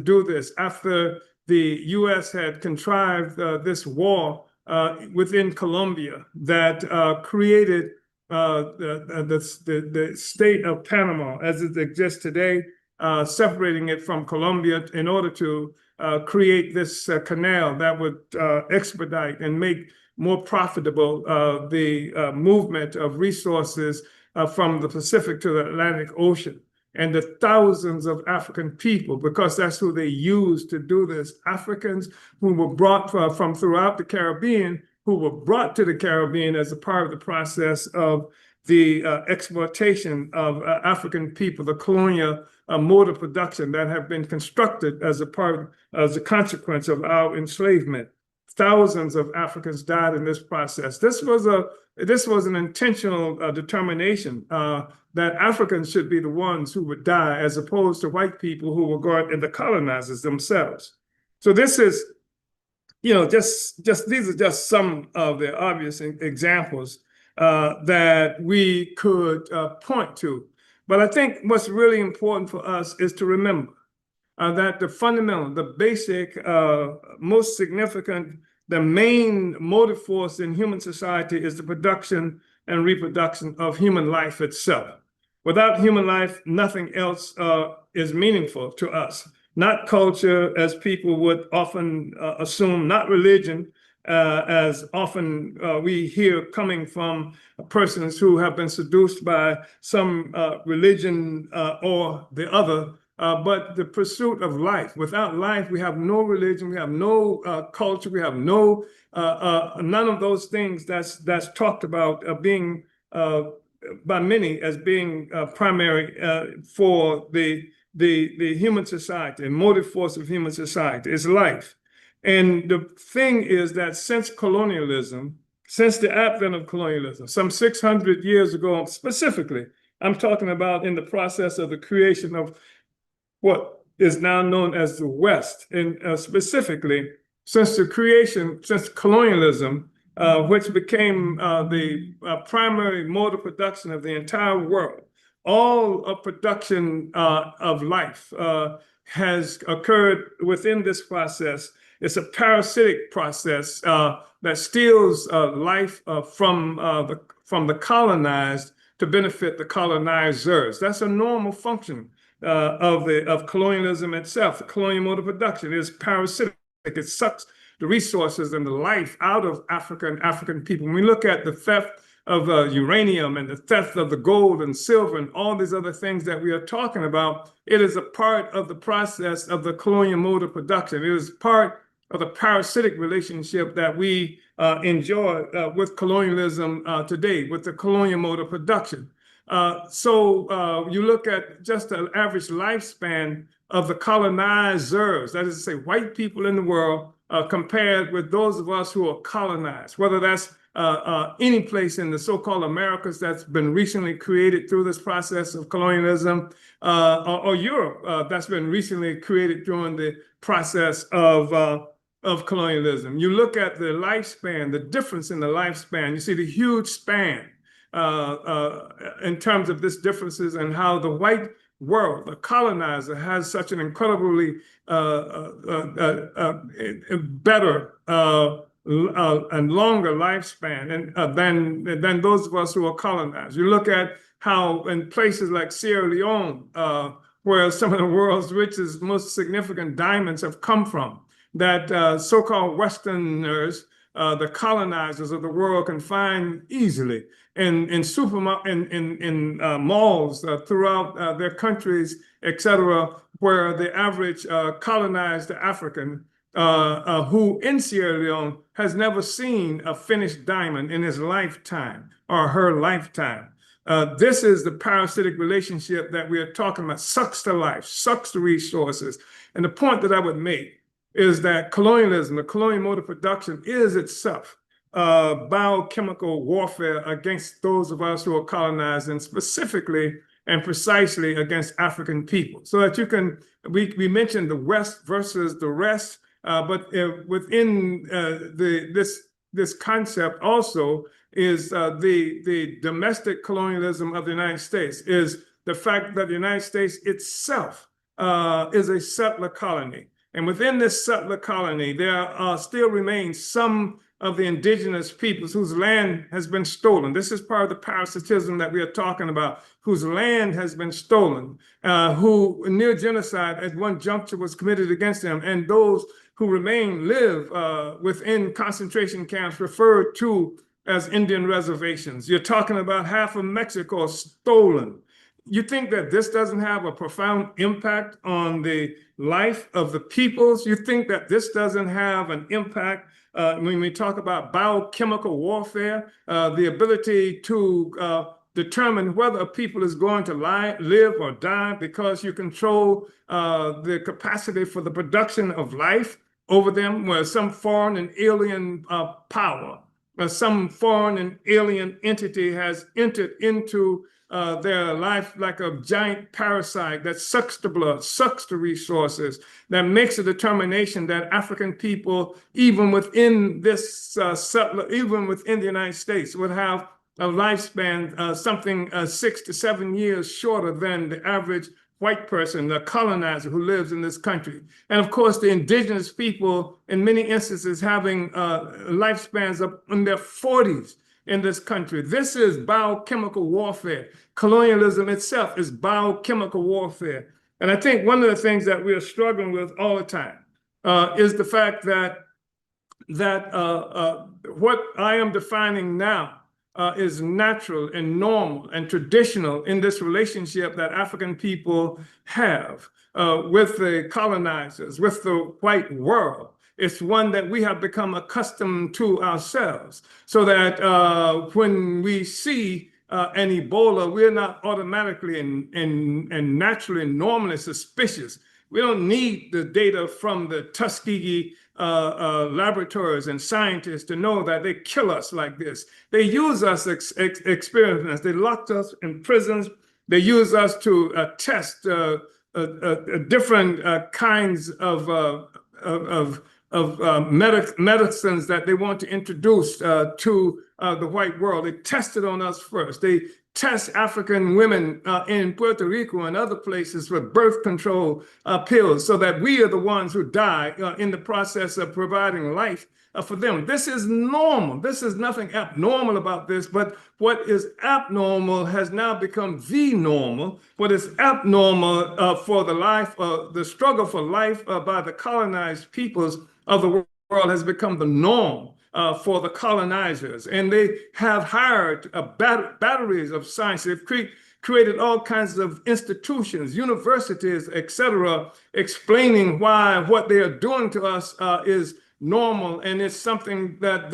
do this after the U.S. had contrived this war within Colombia that created the state of Panama as it exists today, separating it from Colombia in order to create this canal that would expedite and make more profitable the movement of resources from the Pacific to the Atlantic Ocean. And the thousands of African people, because that's who they used to do this, Africans who were brought from throughout the Caribbean, who were brought to the Caribbean as a part of the process of the exploitation of African people, the colonial mode of production that have been constructed as a consequence of our enslavement. Thousands of Africans died in this process. This was an intentional determination that Africans should be the ones who would die, as opposed to white people who were going, and the colonizers themselves. So this is, these are just some of the obvious examples that we could point to. But I think what's really important for us is to remember that the fundamental, the basic, most significant, the main motive force in human society is the production and reproduction of human life itself. Without human life, nothing else is meaningful to us. Not culture, as people would often assume, not religion, as often we hear coming from persons who have been seduced by some religion or the other, but the pursuit of life. Without life, we have no religion, we have no culture, we have none of those things that's talked about being by many as being primary for the human society and motive force of human society is life. And the thing is that since colonialism, since the advent of colonialism, some 600 years ago specifically, I'm talking about in the process of the creation of what is now known as the West, and specifically since colonialism, which became the primary mode of production of the entire world, all of production of life has occurred within this process. It's a parasitic process that steals life from the colonized to benefit the colonizers. That's a normal function of colonialism itself. The colonial mode of production is parasitic. It sucks the resources and the life out of Africa and African people. When we look at the theft of uranium and the theft of the gold and silver and all these other things that we are talking about, it is a part of the process of the colonial mode of production. It is part of the parasitic relationship that we enjoy with colonialism today, with the colonial mode of production. So you look at just an average lifespan of the colonizers, that is to say, white people in the world, compared with those of us who are colonized, whether that's any place in the so-called Americas that's been recently created through this process of colonialism, or Europe that's been recently created during the process of colonialism. You look at the lifespan, the difference in the lifespan, you see the huge span in terms of this differences and how the white world, the colonizer, has such an incredibly better and longer lifespan than those of us who are colonized. You look at how in places like Sierra Leone, where some of the world's richest, most significant diamonds have come from, that so-called Westerners, the colonizers of the world, can find easily in malls throughout their countries, etc., where the average colonized African who in Sierra Leone has never seen a finished diamond in his lifetime or her lifetime. This is the parasitic relationship that we are talking about. Sucks the life, sucks the resources. And the point that I would make is that colonialism, the colonial mode of production, is itself biochemical warfare against those of us who are colonized, and specifically and precisely against African people. So that you can, we mentioned the West versus the rest, but within this concept also is the domestic colonialism of the United States, is the fact that the United States itself is a settler colony. And within this settler colony, there still remains some of the indigenous peoples whose land has been stolen. This is part of the parasitism that we are talking about, whose land has been stolen, who near genocide at one juncture was committed against them, and those who remain live within concentration camps referred to as Indian reservations. You're talking about half of Mexico stolen. You think that this doesn't have a profound impact on the life of the peoples? You think that this doesn't have an impact when we talk about biochemical warfare, the ability to determine whether a people is going to live or die because you control the capacity for the production of life over them, where some foreign and alien power, some foreign and alien entity has entered into their life like a giant parasite that sucks the blood, sucks the resources, that makes a determination that African people, even within this settler, even within the United States, would have a lifespan something 6 to 7 years shorter than the average white person, the colonizer who lives in this country. And of course, the indigenous people, in many instances, having lifespans up in their 40s in this country. This is biochemical warfare. Colonialism itself is biochemical warfare. And I think one of the things that we are struggling with all the time is the fact that what I am defining now is natural and normal and traditional in this relationship that African people have with the colonizers, with the white world. It's one that we have become accustomed to ourselves, so that when we see an Ebola, we're not automatically and naturally and normally suspicious. We don't need the data from the Tuskegee laboratories and scientists to know that they kill us like this. They use us experiments. They locked us in prisons. They use us to test different kinds of medicines that they want to introduce to the white world. They tested on us first. They test African women in Puerto Rico and other places with birth control pills, so that we are the ones who die in the process of providing life for them. This is normal. This is nothing abnormal about this, but what is abnormal has now become the normal. What is abnormal for the life, the struggle for life by the colonized peoples of the world has become the norm for the colonizers. And they have hired batteries of science. They've created all kinds of institutions, universities, etc., explaining why what they are doing to us is normal, and it's something that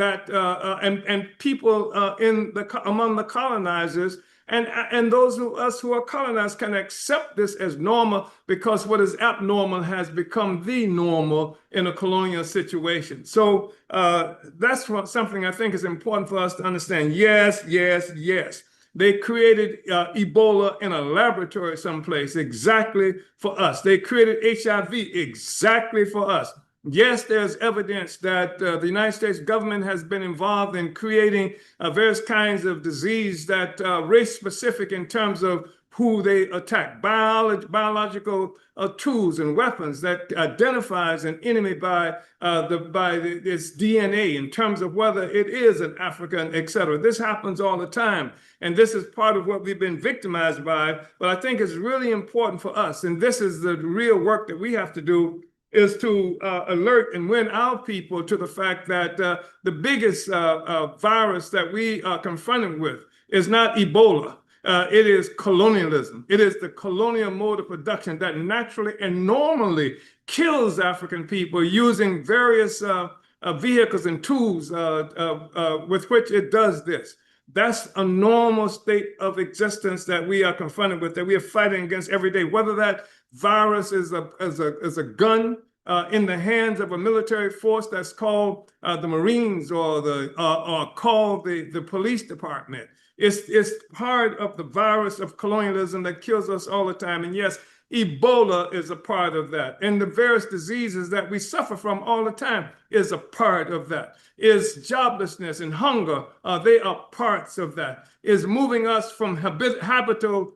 and people among the colonizers and those of us who are colonized can accept this as normal, because what is abnormal has become the normal in a colonial situation. So that's something I think is important for us to understand. Yes, yes, yes. They created Ebola in a laboratory someplace exactly for us. They created HIV exactly for us. Yes, there's evidence that the United States government has been involved in creating various kinds of disease that race-specific in terms of who they attack, biological tools and weapons that identifies an enemy by its DNA in terms of whether it is an African, et cetera. This happens all the time, and this is part of what we've been victimized by. But I think it's really important for us, and this is the real work that we have to do, is to alert and win our people to the fact that the biggest virus that we are confronted with is not Ebola. It is colonialism. It is the colonial mode of production that naturally and normally kills African people using various vehicles and tools with which it does this. That's a normal state of existence that we are confronted with, that we are fighting against every day. Whether that virus is a gun in the hands of a military force that's called the Marines or called the police department. It's part of the virus of colonialism that kills us all the time. And yes, Ebola is a part of that. And the various diseases that we suffer from all the time is a part of that. Is joblessness and hunger, they are parts of that. Is moving us from habitable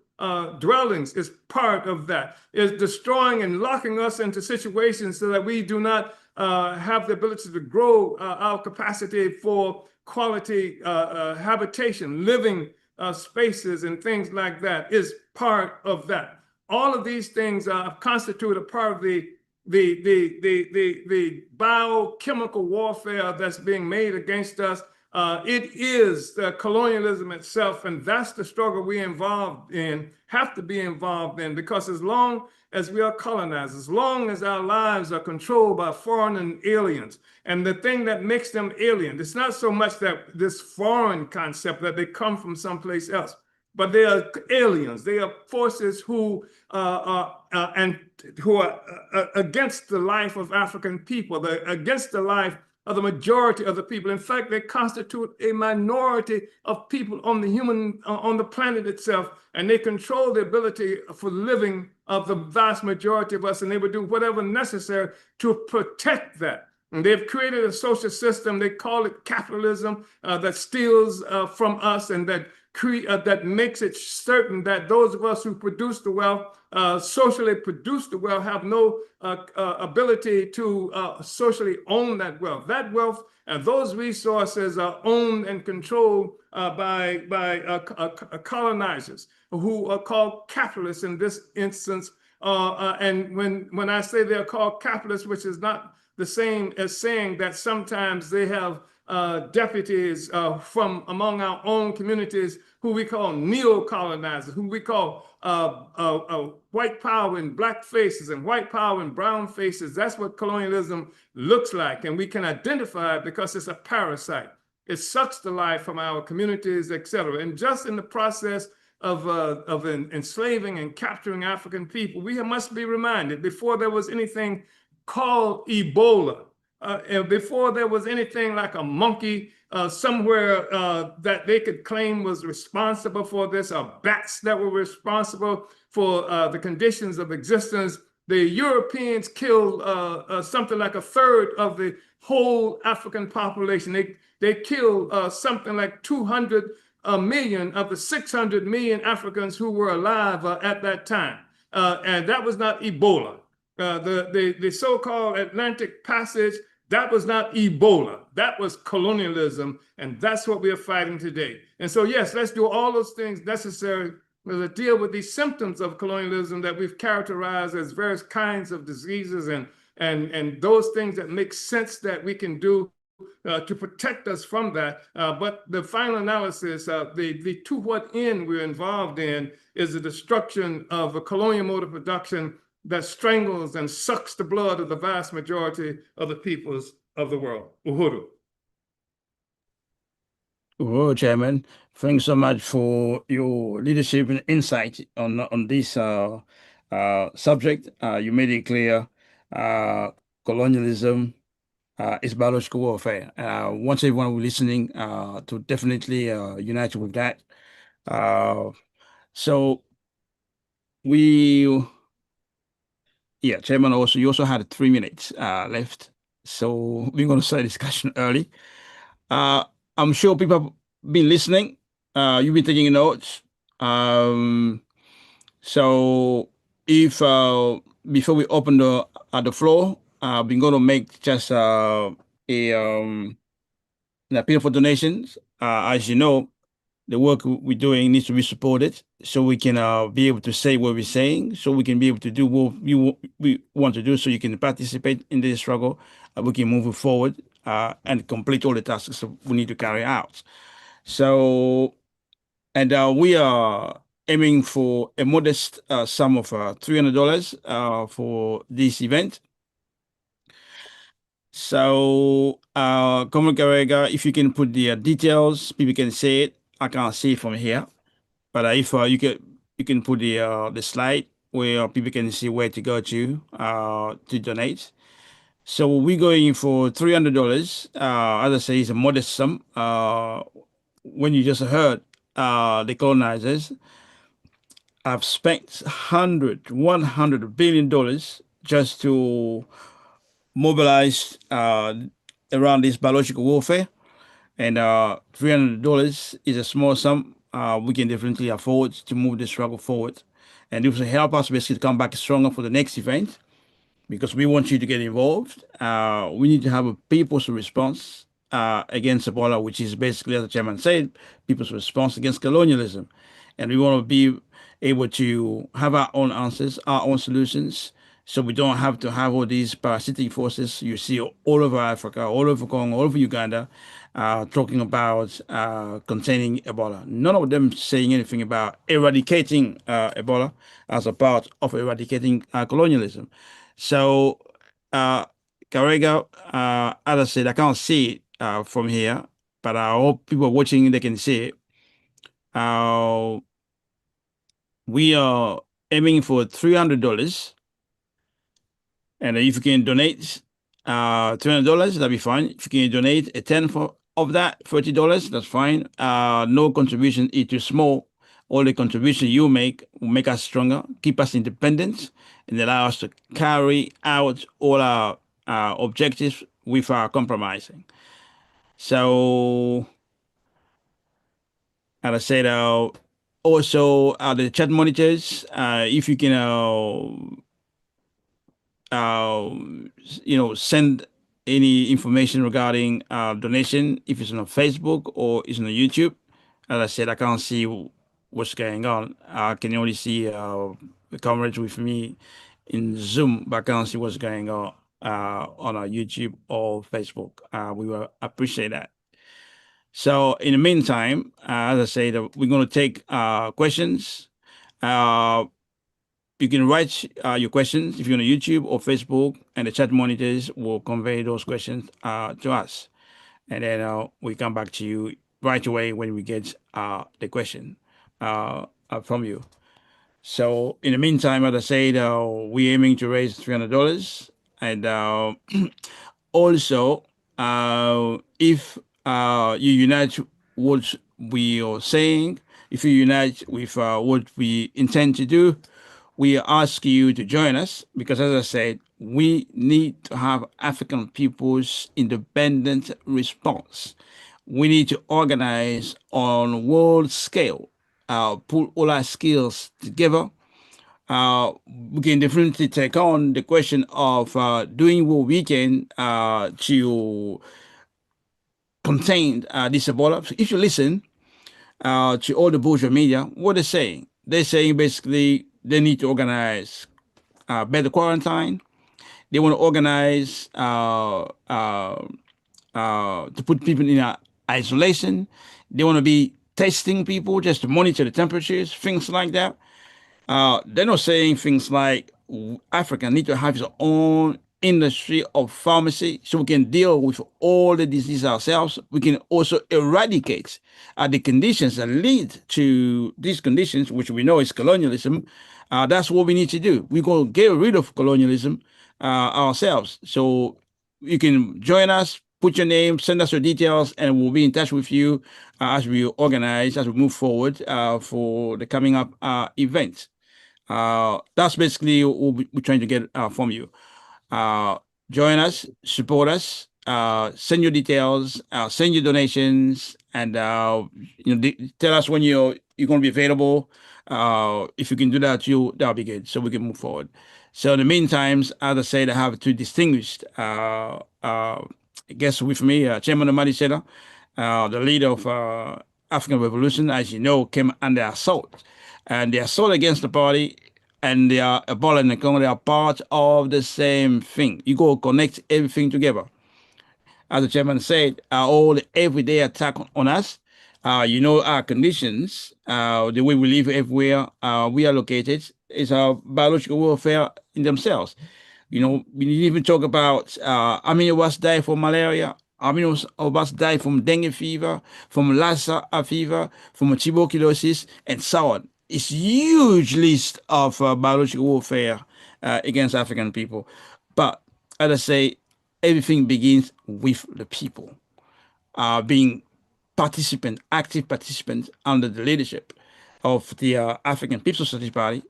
dwellings is part of that. Is destroying and locking us into situations so that we do not have the ability to grow our capacity for quality habitation, living spaces and things like that is part of that. All of these things constitute a part of the biochemical warfare that's being made against us. It is the colonialism itself, and that's the struggle we have to be involved in, because as long as we are colonized, as long as our lives are controlled by foreign and aliens, and the thing that makes them alien, it's not so much that this foreign concept that they come from someplace else, but they are aliens. They are forces who are against the life of African people, against the life of the majority of the people. In fact, they constitute a minority of people on the planet itself, and they control the ability for living of the vast majority of us, and they would do whatever necessary to protect that. And they've created a social system, they call it capitalism, that steals from us, and that makes it certain that those of us who produce the wealth, socially produce the wealth, have no ability to socially own that wealth. That wealth and those resources are owned and controlled by colonizers, who are called capitalists in this instance. And when I say they're called capitalists, which is not the same as saying that sometimes they have deputies from among our own communities who we call neo-colonizers, who we call white power in black faces and white power in brown faces. That's what colonialism looks like, and we can identify it because it's a parasite. It sucks the life from our communities, et cetera. And just in the process of enslaving and capturing African people, we must be reminded, before there was anything called Ebola, and before there was anything like a monkey somewhere that they could claim was responsible for this, or bats that were responsible for the conditions of existence, the Europeans killed something like a third of the whole African population. They killed something like 200 million of the 600 million Africans who were alive at that time. And that was not Ebola. The so-called Atlantic Passage, that was not Ebola. That was colonialism, and that's what we are fighting today. And so, yes, let's do all those things necessary to deal with these symptoms of colonialism that we've characterized as various kinds of diseases, and those things that make sense that we can do to protect us from that. But the final analysis, the to what end we're involved in, is the destruction of a colonial mode of production that strangles and sucks the blood of the vast majority of the peoples of the world. Uhuru. Well, Chairman, thanks so much for your leadership and insight on this subject. You made it clear. Colonialism is biological warfare. Want everyone who's listening to definitely unite with that. So we, yeah, Chairman. Also, you also had 3 minutes left, so we're going to start discussion early. Uh, I'm sure people have been listening. You've been taking notes. Um, so if before we open the floor, we're going to make just an appeal for donations. As you know, the work we're doing needs to be supported, so we can be able to say what we're saying, so we can be able to do what we want to do, so you can participate in this struggle. We can move it forward and complete all the tasks that we need to carry out. So, and we are aiming for a modest sum of $300 for this event. So, Comrade Garega, if you can put the details, people can see it. I can't see it from here, but if you can put the slide where people can see where to go to donate. So we're going for $300. As I say, it's a modest sum. When you just heard the colonizers have spent 100 billion dollars just to mobilize around this biological warfare, and $300 is a small sum. We can definitely afford to move the struggle forward, and this will help us basically come back stronger for the next event, because we want you to get involved. We need to have a people's response against Ebola, which is basically, as the chairman said, people's response against colonialism. And we want to be able to have our own answers, our own solutions, so we don't have to have all these parasitic forces you see all over Africa, all over Congo, all over Uganda, talking about containing Ebola. None of them saying anything about eradicating Ebola as a part of eradicating colonialism. So, Carrega, as I said, I can't see it from here, but I hope people watching, they can see it. We are aiming for $300, and if you can donate $300, that'd be fine. If you can donate a tenth of that, $30, that's fine. No contribution is too small. All the contribution you make will make us stronger, keep us independent, and allow us to carry out all our objectives without compromising. So, as I said, also the chat monitors, if you can, send any information regarding donation, if it's on Facebook or it's on YouTube. As I said, I can't see what's going on. I can only see the coverage with me in Zoom, but I can't see what's going on our YouTube or Facebook. We will appreciate that. So in the meantime, as I said, we're going to take questions. You can write your questions if you're on YouTube or Facebook, and the chat monitors will convey those questions to us. And then we come back to you right away when we get the question from you. So in the meantime, as I said, we're aiming to raise $300. And also, if you unite what we are saying, if you unite with what we intend to do, we ask you to join us, because, as I said, we need to have African people's independent response. We need to organize on world scale, put all our skills together. We can definitely take on the question of doing what we can to contain this Ebola. So if you listen to all the bourgeois media, what they're saying basically they need to organize better quarantine. They want to organize to put people in isolation. They want to be testing people just to monitor the temperatures, things like that. They're not saying things like Africa need to have its own industry of pharmacy, so we can deal with all the disease ourselves. We can also eradicate the conditions that lead to these conditions, which we know is colonialism. That's what we need to do. We're going to get rid of colonialism ourselves. So you can join us, put your name, send us your details, and we'll be in touch with you as we organize, as we move forward for the coming up events. That's basically what we're trying to get from you. Join us, support us, send your details, send your donations, and tell us when you're going to be available. If you can do that, that'll be good, so we can move forward. So in the meantime, as I said, I have two distinguished guests with me. Chairman Omali Yeshitela, the leader of African Revolution, as you know, came under assault, and the assault against the party and they are Ebola and the Congo, they are part of the same thing. You go connect everything together. As the chairman said, all the everyday attack on us, our conditions, the way we live everywhere we are located, is our biological warfare in themselves. We didn't even talk about how many of us die from malaria, how many of us die from dengue fever, from Lassa fever, from tuberculosis, and so on. It's a huge list of biological warfare against African people. But as I say, everything begins with the people being active participants under the leadership of the African People's Socialist Party.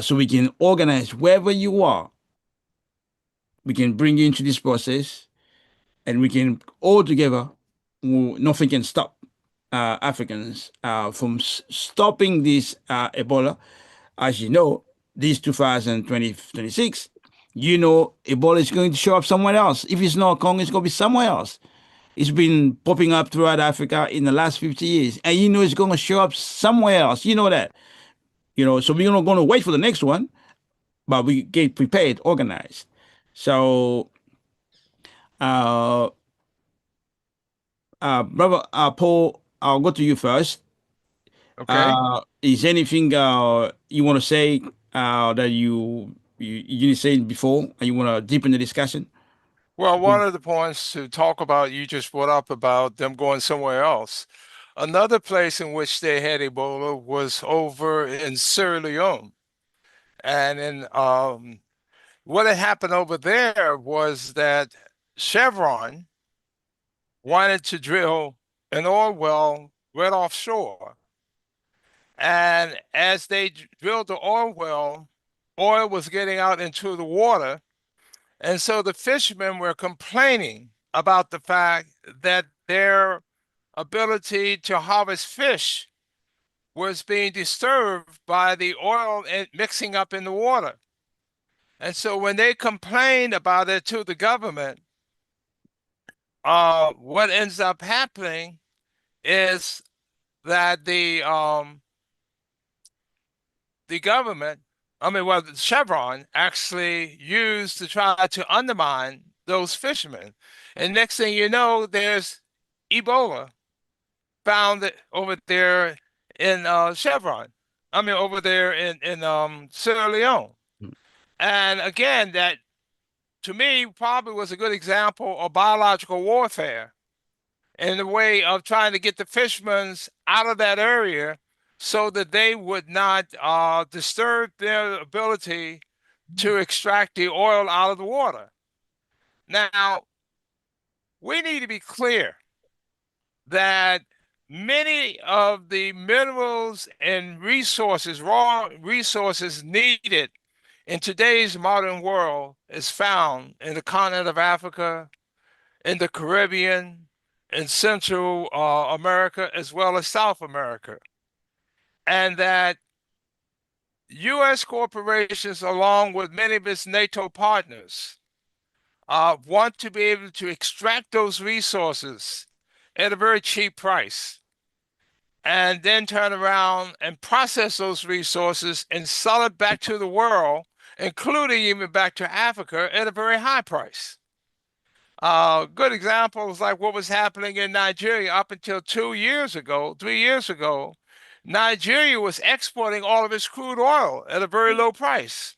So we can organize wherever you are. We can bring you into this process, and we can all together, nothing can stop Africans from stopping this Ebola. As you know, this 2026, Ebola is going to show up somewhere else. If it's not Congo, it's going to be somewhere else. It's been popping up throughout Africa in the last 50 years. And it's going to show up somewhere else. You know that. So we're not going to wait for the next one, but we get prepared, organized. So, brother Paul, I'll go to you first. Okay. Is anything you want to say that you didn't say before, and you want to deepen the discussion? Well, one of the points to talk about, you just brought up about them going somewhere else. Another place in which they had Ebola was over in Sierra Leone. And what had happened over there was that Chevron wanted to drill an oil well right offshore. And as they drilled the oil well, oil was getting out into the water. And so the fishermen were complaining about the fact that their ability to harvest fish was being disturbed by the oil mixing up in the water. And so when they complained about it to the government, what ends up happening is that the government, the Chevron actually used to try to undermine those fishermen. And next thing you know, there's Ebola found over there in Chevron. Over there in Sierra Leone. And again, that to me probably was a good example of biological warfare in the way of trying to get the fishermen out of that area so that they would not disturb their ability to extract the oil out of the water. Now, we need to be clear that many of the minerals and resources, raw resources needed in today's modern world is found in the continent of Africa, in the Caribbean, in Central America, as well as South America. And that U.S. corporations, along with many of its NATO partners, want to be able to extract those resources at a very cheap price, and then turn around and process those resources and sell it back to the world, including even back to Africa, at a very high price. Good examples like what was happening in Nigeria up until 3 years ago. Nigeria was exporting all of its crude oil at a very low price.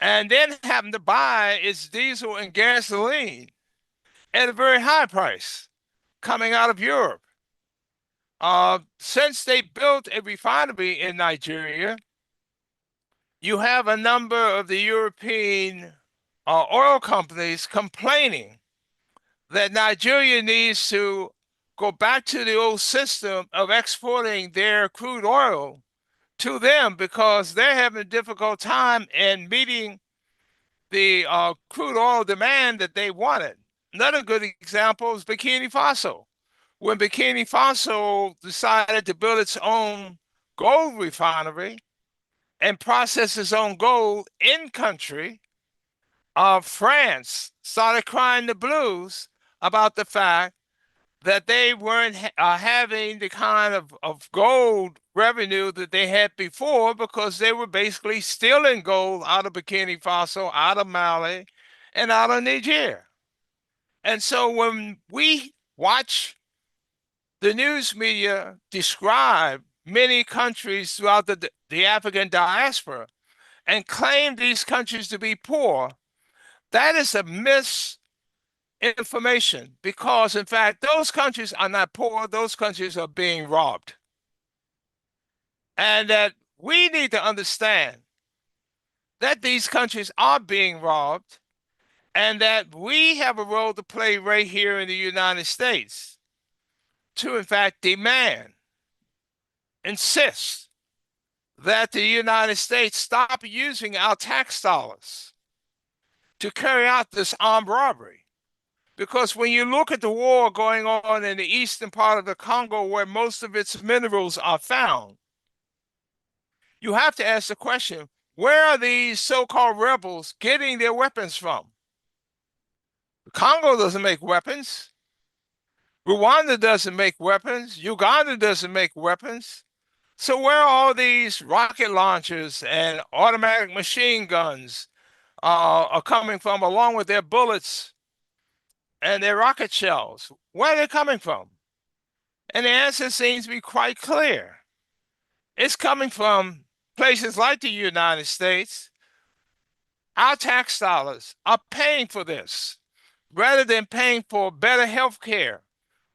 and then having to buy its diesel and gasoline at a very high price coming out of Europe. Since they built a refinery in Nigeria, you have a number of the European oil companies complaining that Nigeria needs to go back to the old system of exporting their crude oil to them because they're having a difficult time in meeting the crude oil demand that they wanted. Another good example is Burkina Faso. When Burkina Faso decided to build its own gold refinery and process its own gold in country, France started crying the blues about the fact that they weren't having the kind of gold revenue that they had before because they were basically stealing gold out of Burkina Faso, out of Mali, and out of Niger. And so when we watch the news media describe many countries throughout the African diaspora and claim these countries to be poor, that is a misinformation because, in fact, those countries are not poor, those countries are being robbed. And that we need to understand that these countries are being robbed and that we have a role to play right here in the United States to, in fact, demand, insist that the United States stop using our tax dollars to carry out this armed robbery. Because when you look at the war going on in the eastern part of the Congo, where most of its minerals are found, you have to ask the question, where are these so-called rebels getting their weapons from? Congo doesn't make weapons. Rwanda doesn't make weapons. Uganda doesn't make weapons. So where are all these rocket launchers and automatic machine guns are coming from, along with their bullets and their rocket shells? Where are they coming from? And the answer seems to be quite clear. It's coming from places like the United States. Our tax dollars are paying for this rather than paying for better health care,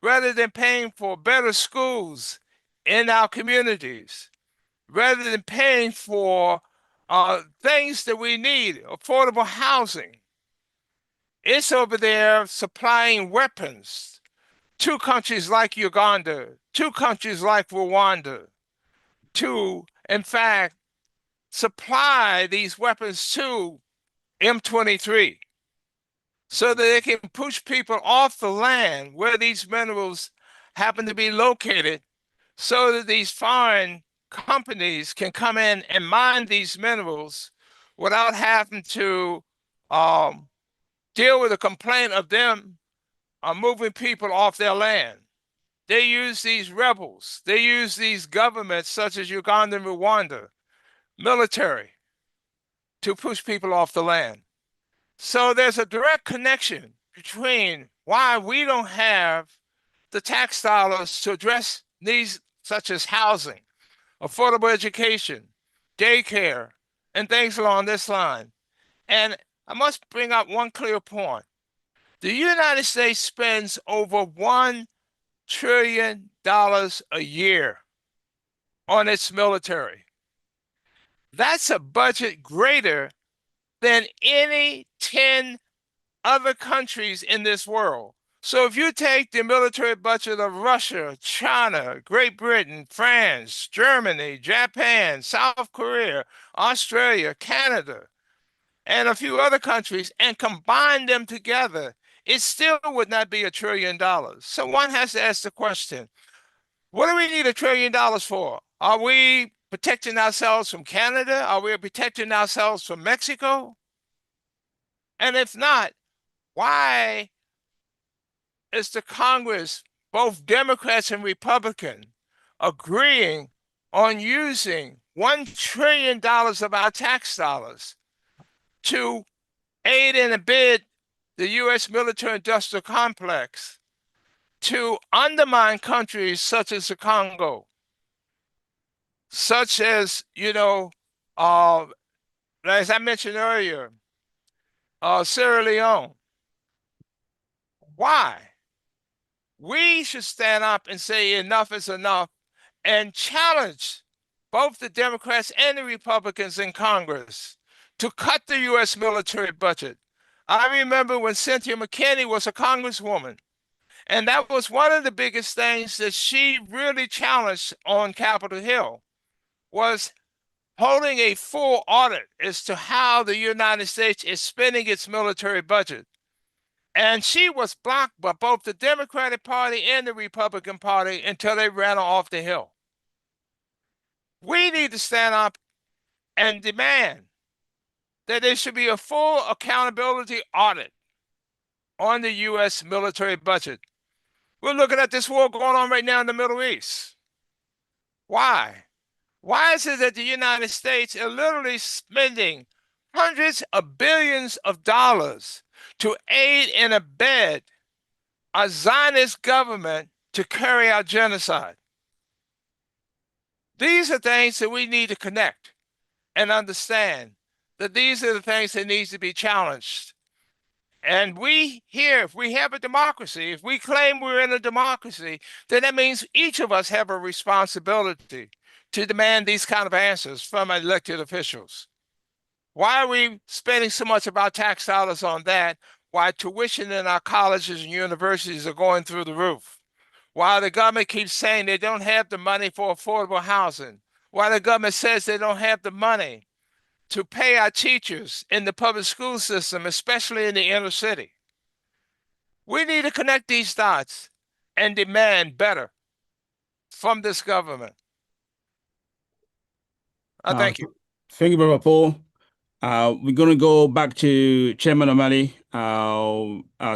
rather than paying for better schools in our communities, rather than paying for things that we need, affordable housing. It's over there supplying weapons to countries like Uganda, to countries like Rwanda, to, in fact, supply these weapons to M23 so that they can push people off the land where these minerals happen to be located so that these foreign companies can come in and mine these minerals without having to deal with a complaint of them moving people off their land. They use these rebels, they use these governments such as Uganda and Rwanda, military, to push people off the land. So there's a direct connection between why we don't have the tax dollars to address needs such as housing, affordable education, daycare, and things along this line. And I must bring up one clear point. The United States spends over $1 trillion a year on its military. That's a budget greater than any 10 other countries in this world. So if you take the military budget of Russia, China, Great Britain, France, Germany, Japan, South Korea, Australia, Canada, and a few other countries and combine them together, it still would not be $1 trillion. So one has to ask the question, what do we need $1 trillion for? Are we protecting ourselves from Canada? Are we protecting ourselves from Mexico? And if not, why is the Congress, both Democrats and Republicans, agreeing on using $1 trillion of our tax dollars to aid and abet the U.S. military-industrial complex, to undermine countries such as the Congo, such as, the as I mentioned earlier, Sierra Leone. Why? We should stand up and say enough is enough and challenge both the Democrats and the Republicans in Congress to cut the U.S. military budget. I remember when Cynthia McKinney was a congresswoman, and that was one of the biggest things that she really challenged on Capitol Hill, was holding a full audit as to how the United States is spending its military budget. And she was blocked by both the Democratic Party and the Republican Party until they ran her off the Hill. We need to stand up and demand that there should be a full accountability audit on the U.S. military budget. We're looking at this war going on right now in the Middle East. Why? Why is it that the United States are literally spending hundreds of billions of dollars to aid and abet a Zionist government to carry out genocide? These are things that we need to connect and understand, that these are the things that need to be challenged. And we here, if we have a democracy, if we claim we're in a democracy, then that means each of us have a responsibility to demand these kind of answers from elected officials. Why are we spending so much of our tax dollars on that, while tuition in our colleges and universities are going through the roof? While the government keeps saying they don't have the money for affordable housing? While the government says they don't have the money to pay our teachers in the public school system, especially in the inner city? We need to connect these dots and demand better from this government. Thank you. Thank you, Brother Paul. We're going to go back to Chairman Omali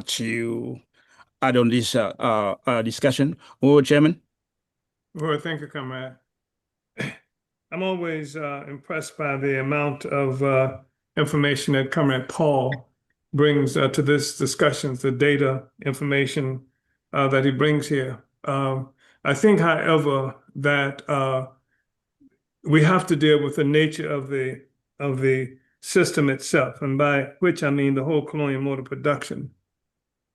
to add on this discussion. Chairman. Well, thank you, comrade. I'm always impressed by the amount of information that Comrade Paul brings to this discussion, the data information that he brings here. I think, however, that we have to deal with the nature of the system itself, and by which I mean the whole colonial mode of production.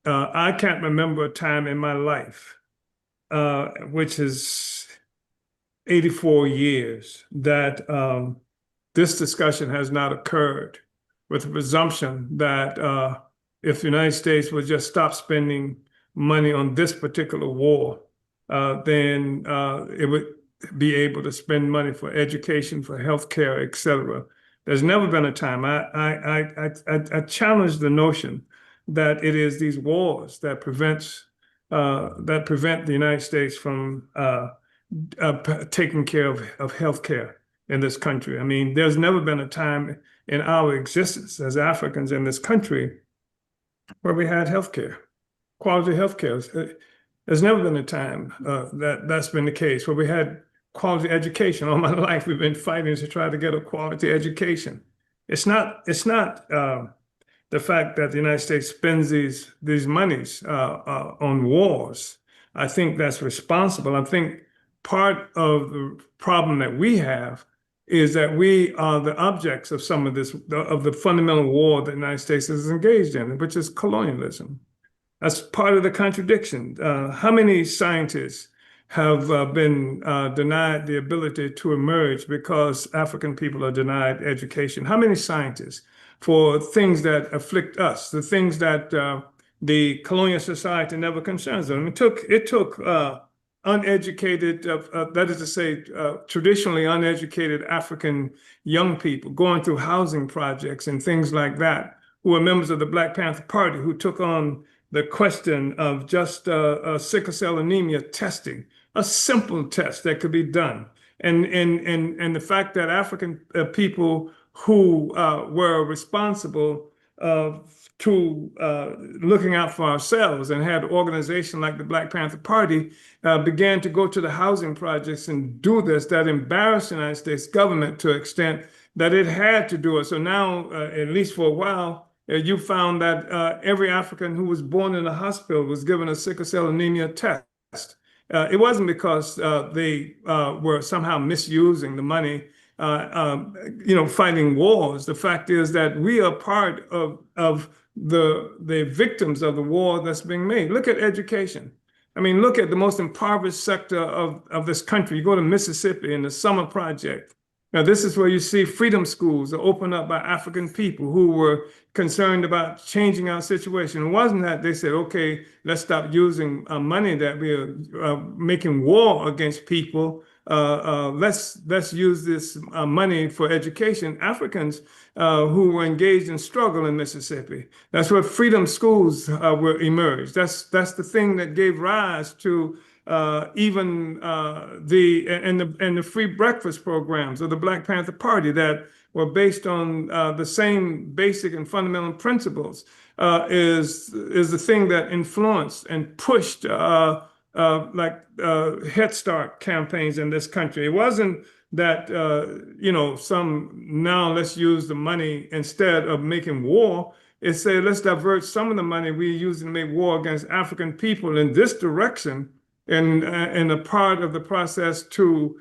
I can't remember a time in my life, which is 84 years, that this discussion has not occurred, with the presumption that if the United States would just stop spending money on this particular war, then it would be able to spend money for education, for healthcare, et cetera. There's never been a time. I challenge the notion that it is these wars that prevent the United States from taking care of healthcare in this country. I mean, there's never been a time in our existence as Africans in this country where we had healthcare, quality healthcare. There's never been a time that's been the case where we had quality education. All my life, we've been fighting to try to get a quality education. It's not the fact that the United States spends these monies on wars. I think that's responsible. I think part of the problem that we have is that we are the objects of some of this, of the fundamental war that the United States is engaged in, which is colonialism. That's part of the contradiction. How many scientists have been denied the ability to emerge because African people are denied education? How many scientists for things that afflict us, the things that the colonial society never concerns them? It took uneducated, that is to say, traditionally uneducated African young people going through housing projects and things like that, who were members of the Black Panther Party, who took on the question of just sickle cell anemia testing, a simple test that could be done. And the fact that African people who were responsible to looking out for ourselves and had an organization like the Black Panther Party began to go to the housing projects and do this, that embarrassed the United States government to an extent that it had to do it. So now, at least for a while, you found that every African who was born in a hospital was given a sickle cell anemia test. It wasn't because they were somehow misusing the money fighting wars. The fact is that we are part of the victims of the war that's being made. Look at education. I mean, look at the most impoverished sector of this country. You go to Mississippi in the Summer Project. Now, this is where you see freedom schools are opened up by African people who were concerned about changing our situation. It wasn't that they said, okay, let's stop using money that we are making war against people. Let's use this money for education. Africans who were engaged in struggle in Mississippi. That's where freedom schools were emerged. That's the thing that gave rise to even the free breakfast programs of the Black Panther Party that were based on the same basic and fundamental principles is the thing that influenced and pushed Head Start campaigns in this country. It wasn't that now let's use the money instead of making war. It said let's divert some of the money we're using to make war against African people in this direction, and a part of the process to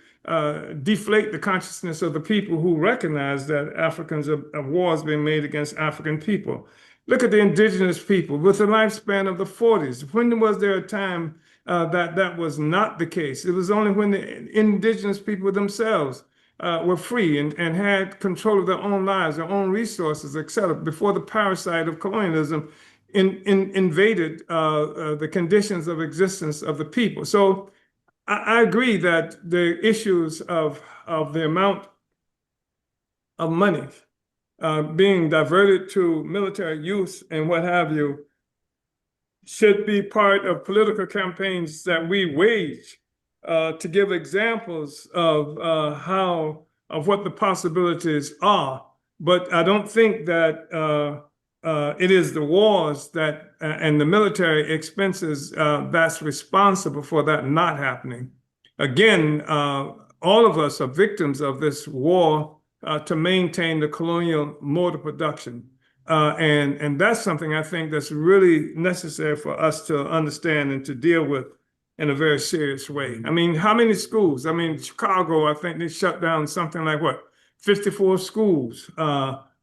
deflate the consciousness of the people who recognize that Africans of wars being made against African people. Look at the indigenous people with the lifespan of the 40s. When was there a time that was not the case? It was only when the indigenous people themselves were free and had control of their own lives, their own resources, etc., before the parasite of colonialism invaded the conditions of existence of the people. So I agree that the issues of the amount of money being diverted to military use and what have you should be part of political campaigns that we wage to give examples of what the possibilities are. But I don't think that it is the wars that and the military expenses that's responsible for that not happening. Again, all of us are victims of this war to maintain the colonial mode of production. And that's something I think that's really necessary for us to understand and to deal with in a very serious way. I mean, how many schools? I mean, Chicago, I think they shut down something like 54 schools.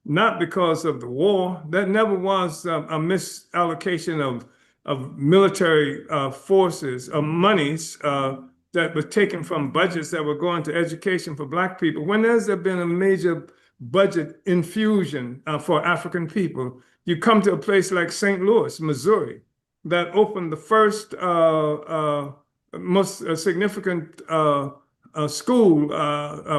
Not because of the war. That never was a misallocation of military forces, of monies that were taken from budgets that were going to education for Black people. When has there been a major budget infusion for African people? You come to a place like St. Louis, Missouri, that opened the first most significant school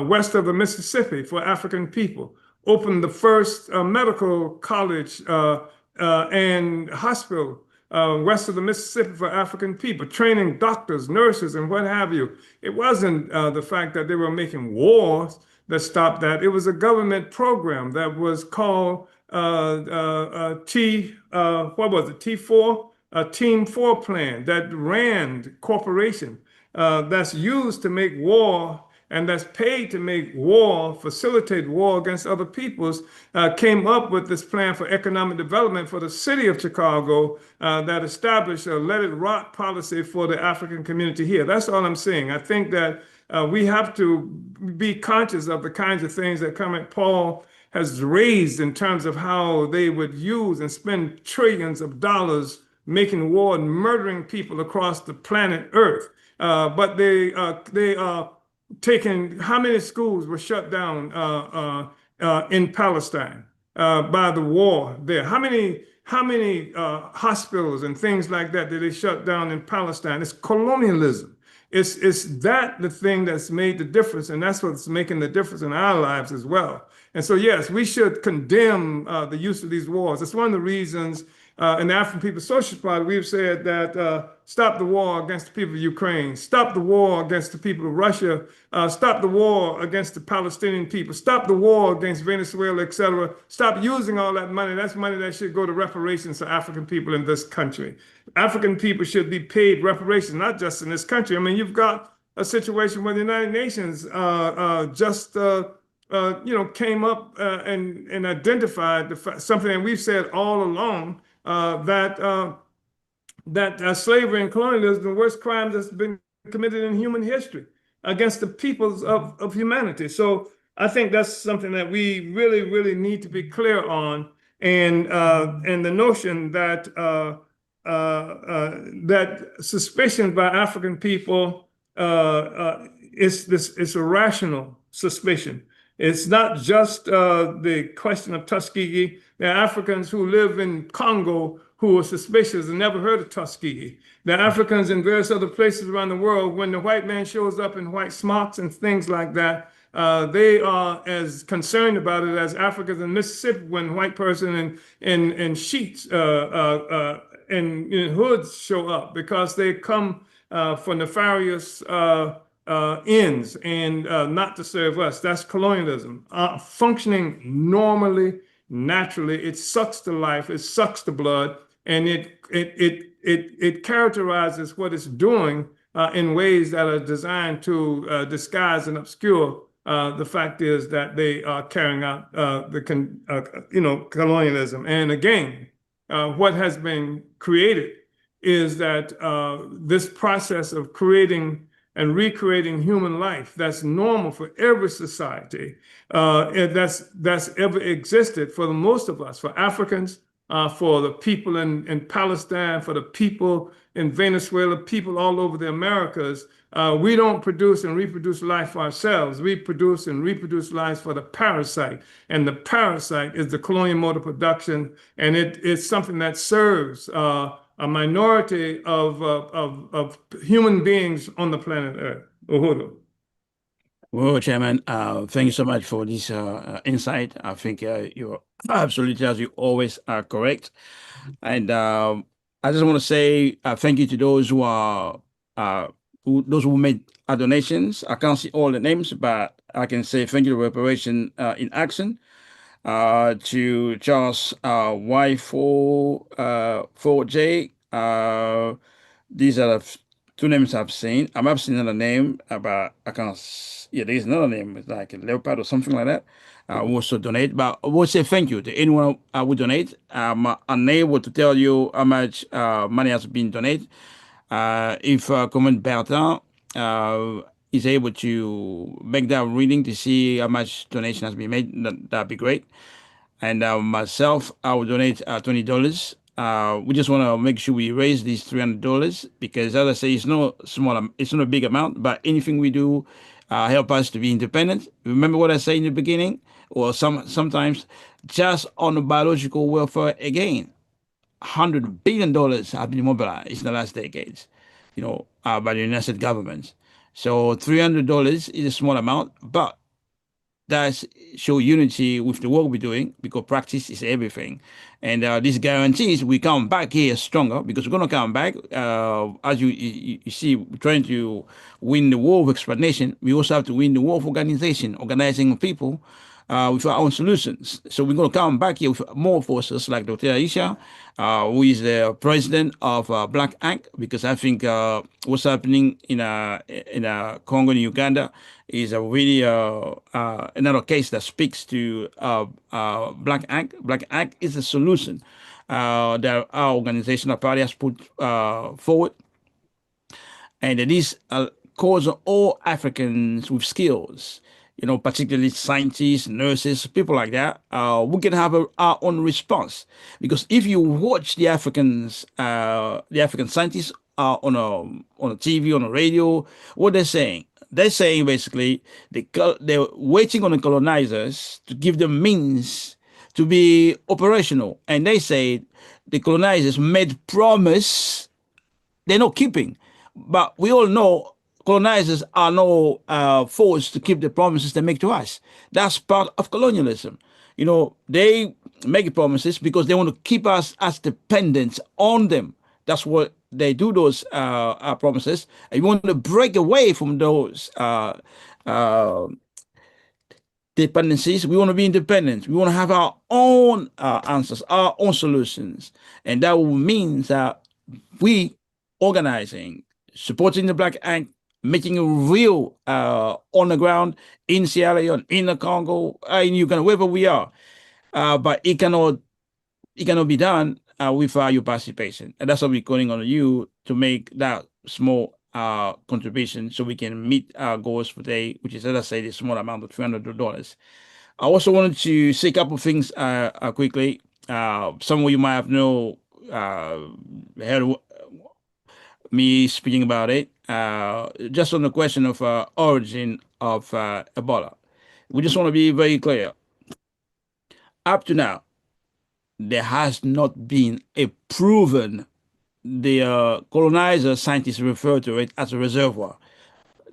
west of the Mississippi for African people. Opened the first medical college and hospital west of the Mississippi for African people, training doctors, nurses, and what have you. It wasn't the fact that they were making wars that stopped that. It was a government program that was called T4, Team 4 plan, that RAND Corporation, that's used to make war and that's paid to make war, facilitate war against other peoples, came up with this plan for economic development for the city of Chicago that established a let it rot policy for the African community here. That's all I'm saying. I think that we have to be conscious of the kinds of things that Clement Paul has raised in terms of how they would use and spend trillions of dollars making war and murdering people across the planet Earth. But they are taking, how many schools were shut down in Palestine by the war there? How many hospitals and things like that did they shut down in Palestine? It's colonialism. It's that the thing that's made the difference, and that's what's making the difference in our lives as well. And so, yes, we should condemn the use of these wars. It's one of the reasons in the African People's Socialist Party, we've said that stop the war against the people of Ukraine, stop the war against the people of Russia, stop the war against the Palestinian people, stop the war against Venezuela, etc. Stop using all that money. That's money that should go to reparations for African people in this country. African people should be paid reparations, not just in this country. I mean, you've got a situation where the United Nations came up and identified something that we've said all along, that slavery and colonialism are the worst crimes that's been committed in human history against the peoples of humanity. So I think that's something that we really need to be clear on, and the notion that that suspicions by African people it's a rational suspicion. It's not just the question of Tuskegee. There are Africans who live in Congo who are suspicious and never heard of Tuskegee. There are Africans in various other places around the world, when the white man shows up in white smocks and things like that, they are as concerned about it as Africans in Mississippi when a white person in sheets and hoods show up, because they come for nefarious ends and not to serve us. That's colonialism. Functioning normally, naturally, it sucks the life, it sucks the blood, and it characterizes what it's doing in ways that are designed to disguise and obscure the fact is that they are carrying out colonialism. And again, what has been created is that this process of creating and recreating human life that's normal for every society that's ever existed for the most of us, for Africans, for the people in Palestine, for the people in Venezuela, people all over the Americas. We don't produce and reproduce life for ourselves. We produce and reproduce life for the parasite. And the parasite is the colonial mode of production. And it's something that serves a minority of human beings on the planet Earth. Uhuru. Well, Chairman, thank you so much for this insight. I think you're absolutely, as you always are, correct. And I just want to say thank you to those who are those who made donations. I can't see all the names, but I can say thank you to Reparation in Action, to Charles Y4J. These are the two names I've seen. I might have seen another name, but I can't. Yeah, there's another name. It's like a leopard or something like that. Who also donate, but I will say thank you to anyone who donate. I'm unable to tell you how much money has been donated. If Comment Bertin is able to make that reading to see how much donation has been made, that'd be great. And myself, I will donate $20. We just want to make sure we raise these $300 because, as I say, it's not small, it's not a big amount, but anything we do help us to be independent. Remember what I say in the beginning, or sometimes just on the biological welfare again. $100 billion have been mobilized in the last decades, by the United governments. So $300 is a small amount, but that show unity with the work we're doing, because practice is everything. And this guarantees we come back here stronger, because we're going to come back. As you see, we're trying to win the war of explanation. We also have to win the war of organizing people with our own solutions. So we're going to come back here with more forces like Dr. Aisha, who is the president of Black Act, because I think what's happening in Congo and Uganda is a really another case that speaks to Black Act. Black Act is a solution that our organization, our party, has put forward. And it is calls on all Africans with skills, particularly scientists, nurses, people like that. We can have our own response, because if you watch the African scientists on a TV, on a radio, what they're saying basically they're waiting on the colonizers to give them means to be operational, and they say the colonizers made promise they're not keeping. But we all know colonizers are not forced to keep the promises they make to us. That's part of colonialism. They make promises because they want to keep us as dependents on them. That's what they do, those promises. And you want to break away from those dependencies. We want to be independent. We want to have our own answers, our own solutions. And that will mean that we organizing, supporting the Black Act, making it real on the ground in Sierra Leone, in the Congo, in Uganda, wherever we are. But it cannot be done without your participation. And that's what we're calling on you to make that small contribution so we can meet our goals for today, which is, as I say, the small amount of $300. I also wanted to say a couple of things quickly. Some of you might have heard me speaking about it. Just on the question of origin of Ebola. We just want to be very clear. Up to now, there has not been a proven, the colonizer scientists refer to it as a reservoir.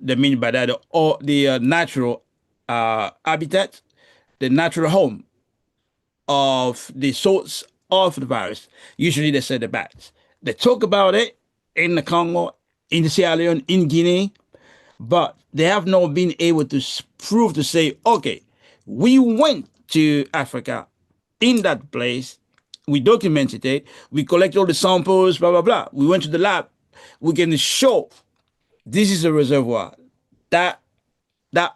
They mean by that the natural habitat, the natural home of the source of the virus. Usually they say the bats. They talk about it in the Congo, in Sierra Leone, in Guinea, but they have not been able to prove to say, okay, we went to Africa in that place, we documented it, we collect all the samples, blah, blah, blah. We went to the lab, we can show this is a reservoir. That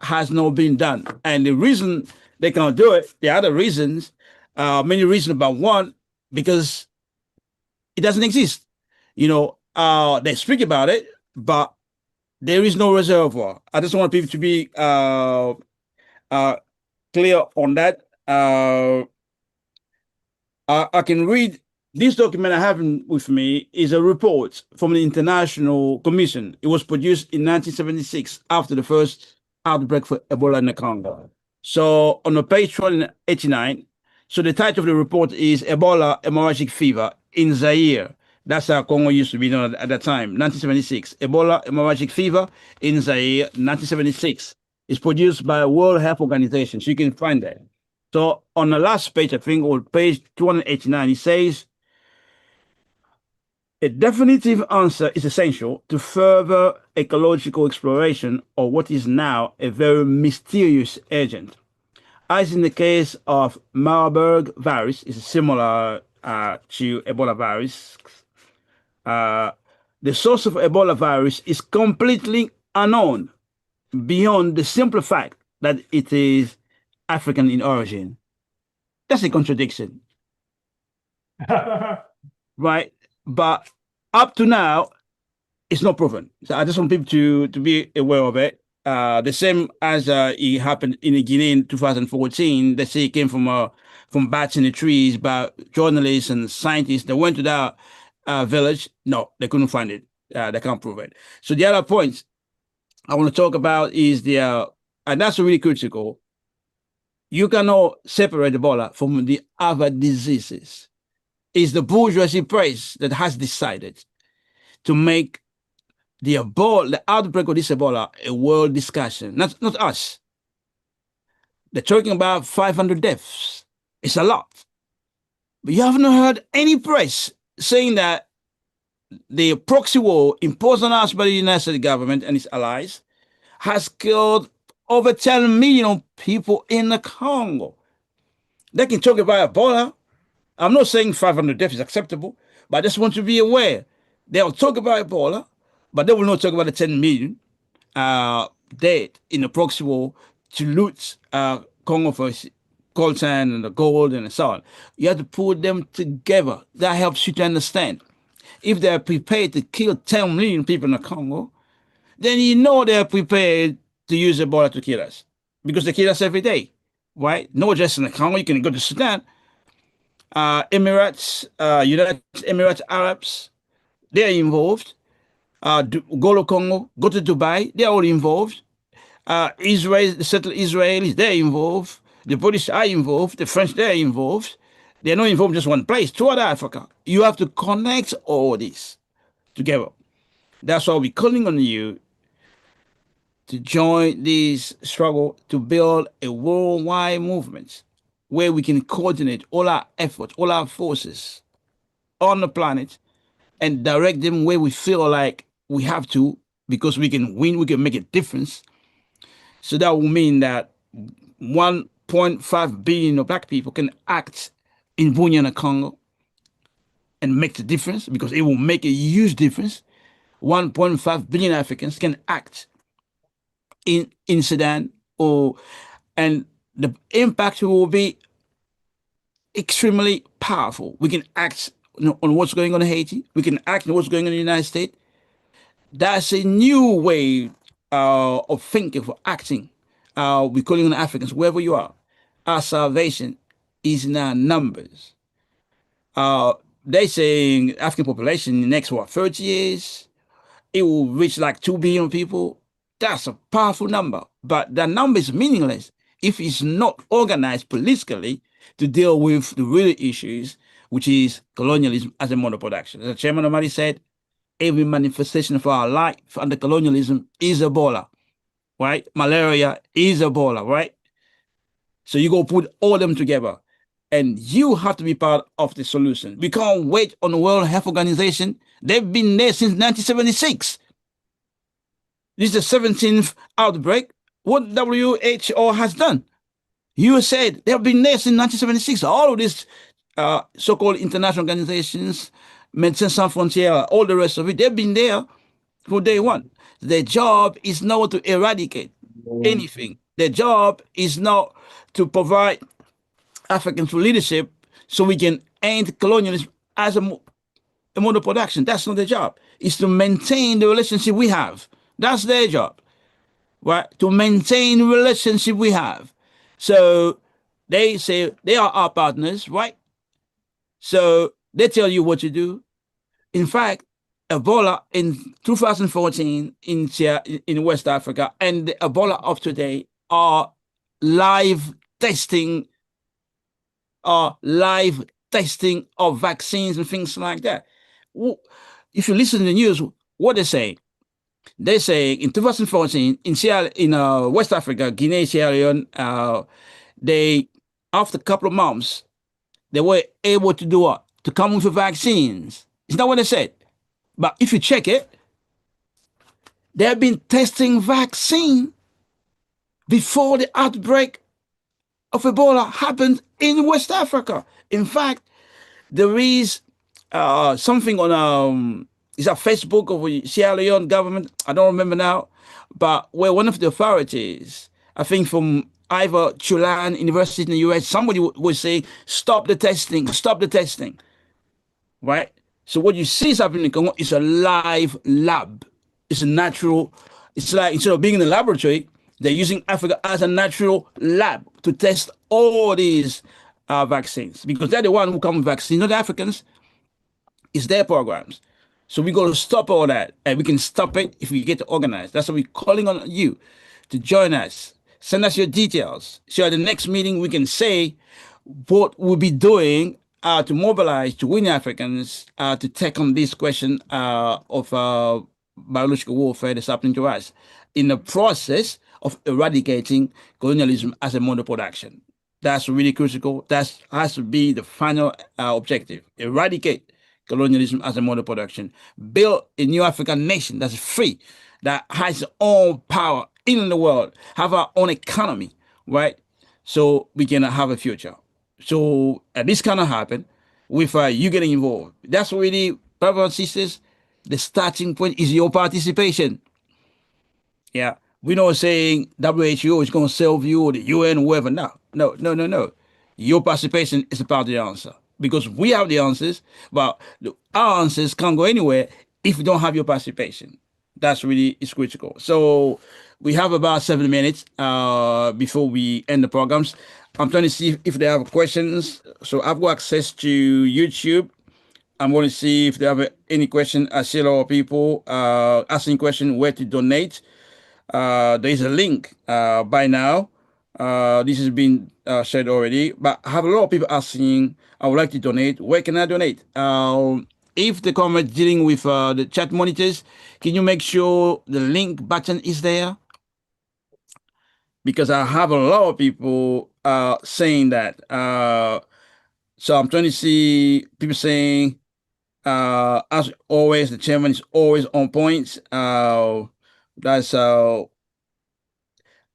has not been done. And the reason they can't do it, the other reasons, many reasons, but one, because it doesn't exist. They speak about it, but there is no reservoir. I just want people to be clear on that. I can read this document I have with me is a report from the International Commission. It was produced in 1976 after the first outbreak for Ebola in the Congo. So on the page 189, so the title of the report is Ebola Hemorrhagic Fever in Zaire. That's how Congo used to be known at that time, 1976. Ebola Hemorrhagic Fever in Zaire, 1976. It's produced by World Health Organization, so you can find that. So on the last page, I think, or page 289, it says, a definitive answer is essential to further ecological exploration of what is now a very mysterious agent. As in the case of Marburg virus, is similar to Ebola virus. The source of Ebola virus is completely unknown beyond the simple fact that it is African in origin. That's a contradiction. Right? But up to now, it's not proven. So I just want people to be aware of it. The same as it happened in Guinea in 2014. They say it came from bats in the trees, but journalists and scientists that went to that village, no, they couldn't find it. They can't prove it. So the other point I want to talk about is and that's really critical. You cannot separate Ebola from the other diseases. It's the bourgeoisie press that has decided to make the outbreak of this Ebola a world discussion. Not us. They're talking about 500 deaths. It's a lot. But you haven't heard any press saying that the proxy war imposed on us by the United States government and its allies has killed over 10 million people in the Congo. They can talk about Ebola. I'm not saying 500 deaths is acceptable, but I just want to be aware. They'll talk about Ebola, but they will not talk about the 10 million dead in the proxy war to loot Congo for coltan and the gold and so on. You have to put them together. That helps you to understand. If they're prepared to kill 10 million people in the Congo, then you know they're prepared to use Ebola to kill us, because they kill us every day, right? Not just in the Congo. You can go to Sudan, Emirates, United Emirates Arabs, they're involved. Go to Congo, go to Dubai, they're all involved. Israel, the settled Israelis, they're involved. The British are involved. The French, they're involved. They're not involved in just one place, throughout Africa. You have to connect all this together. That's why we're calling on you to join this struggle to build a worldwide movement where we can coordinate all our efforts, all our forces on the planet and direct them where we feel like we have to, because we can win, we can make a difference. So that will mean that 1.5 billion of Black people can act in Bunya and Congo and make the difference, because it will make a huge difference. 1.5 billion Africans can act in Sudan, and the impact will be extremely powerful. We can act on what's going on in Haiti. We can act on what's going on in the United States. That's a new way of thinking, for acting. We're calling on Africans, wherever you are. Our salvation is in our numbers. They saying African population in the next, what, 30 years, it will reach like 2 billion people. That's a powerful number. But that number is meaningless if it's not organized politically to deal with the real issues, which is colonialism as a mode of production. As the chairman Omali said, every manifestation of our life under colonialism is Ebola, right? Malaria is Ebola, right? So you go put all them together, and you have to be part of the solution. We can't wait on the World Health Organization. They've been there since 1976. This is the 17th outbreak. What WHO has done? You said they've been there since 1976. All of these so-called international organizations, Médecins Sans Frontières, all the rest of it, they've been there for day one. Their job is not to eradicate anything. Their job is not to provide Africans with leadership so we can end colonialism as a mode of production. That's not their job. It's to maintain the relationship we have. That's their job, right? To maintain the relationship we have. So they say they are our partners, right? So they tell you what to do. In fact, Ebola in 2014 in West Africa and the Ebola of today are live testing of vaccines and things like that. If you listen to the news, what they say in 2014 in West Africa, Guinea, Sierra Leone, they, after a couple of months, they were able to do what? To come with the vaccines. Is that what they said? But if you check it, they have been testing vaccine before the outbreak of Ebola happened in West Africa. In fact, there is something on is a Facebook of the Sierra Leone government, I don't remember now, but where one of the authorities, I think from either Tulane University in the US, somebody would say, stop the testing, right? So what you see is happening in Congo is a live lab. It's a natural, it's like instead of being in a laboratory, they're using Africa as a natural lab to test all these vaccines because they're the one who come with vaccines, not the Africans. It's their programs. So we're going to stop all that, and we can stop it if we get organized. That's why we're calling on you to join us. Send us your details. So at the next meeting, we can say what we'll be doing to mobilize, to win Africans, to take on this question of biological warfare that's happening to us in the process of eradicating colonialism as a mode of production. That's really critical. That has to be the final objective. Eradicate colonialism as a mode of production. Build a new African nation that's free, that has its own power in the world, have our own economy, right? So we can have a future. So this cannot happen with you getting involved. That's really, brothers and sisters, the starting point is your participation. Yeah. We're not saying WHO is going to solve you or the UN or whoever. No. Your participation is a part of the answer because we have the answers, but our answers can't go anywhere if you don't have your participation. That's really is critical. So we have about 7 minutes before we end the programs. I'm trying to see if they have questions. So I've got access to YouTube. I'm going to see if they have any question. I see a lot of people asking questions where to donate. There is a link by now. This has been shared already, but I have a lot of people asking, I would like to donate. Where can I donate? If the comment dealing with the chat monitors, can you make sure the link button is there? Because I have a lot of people saying that. So I'm trying to see people saying, as always, the chairman is always on point. That's so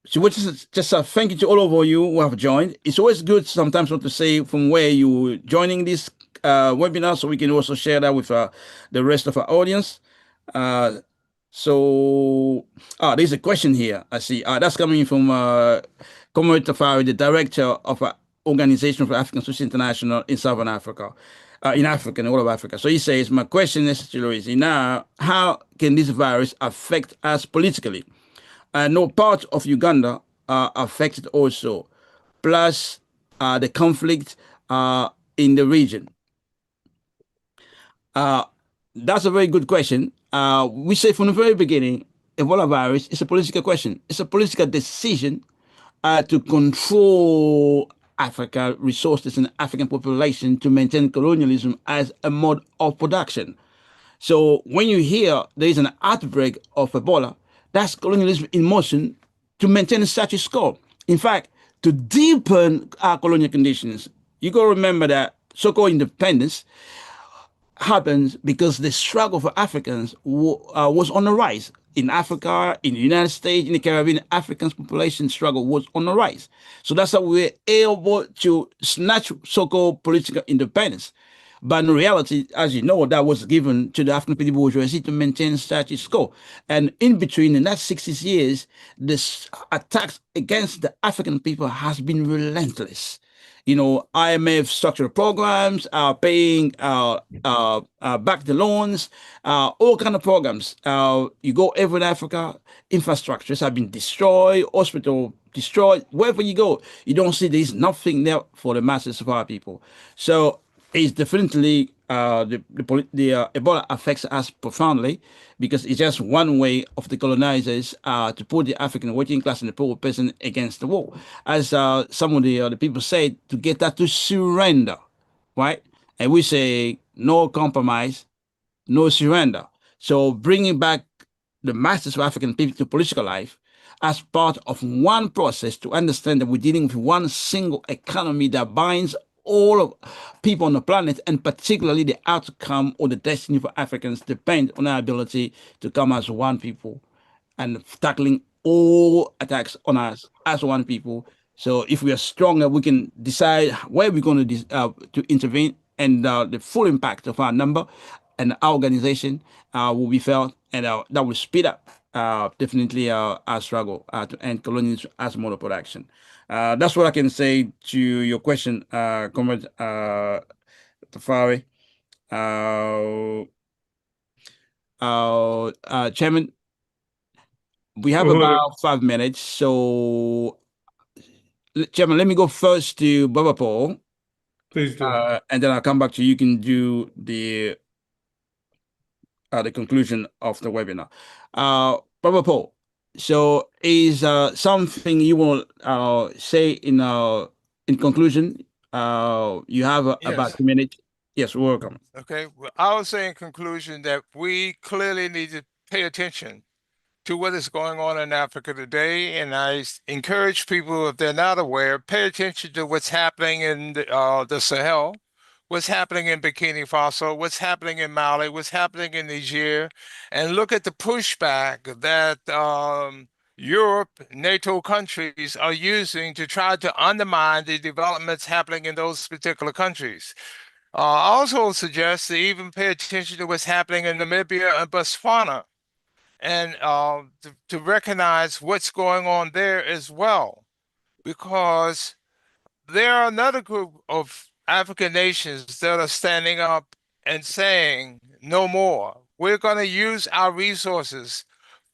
just a thank you to all of you who have joined. It's always good sometimes not to say from where you're joining this webinar, so we can also share that with the rest of our audience. So there's a question here. I see. That's coming from Comrade Tafari, the director of Organization for African Socialist International in Southern Africa. in Africa, in all of Africa. So he says, my question necessarily is now, how can this virus affect us politically? No part of Uganda are affected also, plus the conflict in the region. Uh, that's a very good question. We say from the very beginning, Ebola virus is a political question. It's a political decision to control Africa resources and African population to maintain colonialism as a mode of production. So when you hear there is an outbreak of Ebola, that's colonialism in motion to maintain the status quo. In fact, to deepen our colonial conditions. You got to remember that so-called independence happens because the struggle for Africans was on the rise. In Africa, in the United States, in the Caribbean, Africans' population struggle was on the rise. So that's how we were able to snatch so-called political independence. But in reality, as you know, that was given to the African people bourgeoisie to maintain status quo. And in between, in that 60 years, this attacks against the African people has been relentless. You know, IMF structural programs, paying back the loans, all kind of programs. You go over in Africa, infrastructures have been destroyed, hospital destroyed. Wherever you go, you don't see there's nothing there for the masses of our people. So it's definitely the Ebola affects us profoundly because it's just one way of the colonizers to put the African working class and the poor person against the wall. As some of the people say, to get that to surrender, right? And we say no compromise, no surrender. So bringing back the masses of African people to political life as part of one process to understand that we're dealing with one single economy that binds all of people on the planet, and particularly the outcome or the destiny for Africans depend on our ability to come as one people and tackling all attacks on us as one people. So if we are stronger, we can decide where we're going to intervene, and the full impact of our number and our organization will be felt, and that will speed up definitely our struggle to end colonialism as mode of production. That's what I can say to your question, Comrade Tafari. Chairman, we have Uhuru, about 5 minutes. So, Chairman, let me go first to Baba Paul, please do. and then I'll come back to you. You can do the conclusion of the webinar. Baba Paul, so is something you will say in conclusion? You have about Yes. 2 minutes. Yes, welcome. Okay. Well, I would say in conclusion that we clearly need to pay attention to what is going on in Africa today. And I encourage people, if they're not aware, pay attention to what's happening in the Sahel, what's happening in Burkina Faso, what's happening in Mali, what's happening in Niger, and look at the pushback that Europe, NATO countries are using to try to undermine the developments happening in those particular countries. I also suggest to even pay attention to what's happening in Namibia and Botswana, and to recognize what's going on there as well, because there are another group of African nations that are standing up and saying, no more. We're going to use our resources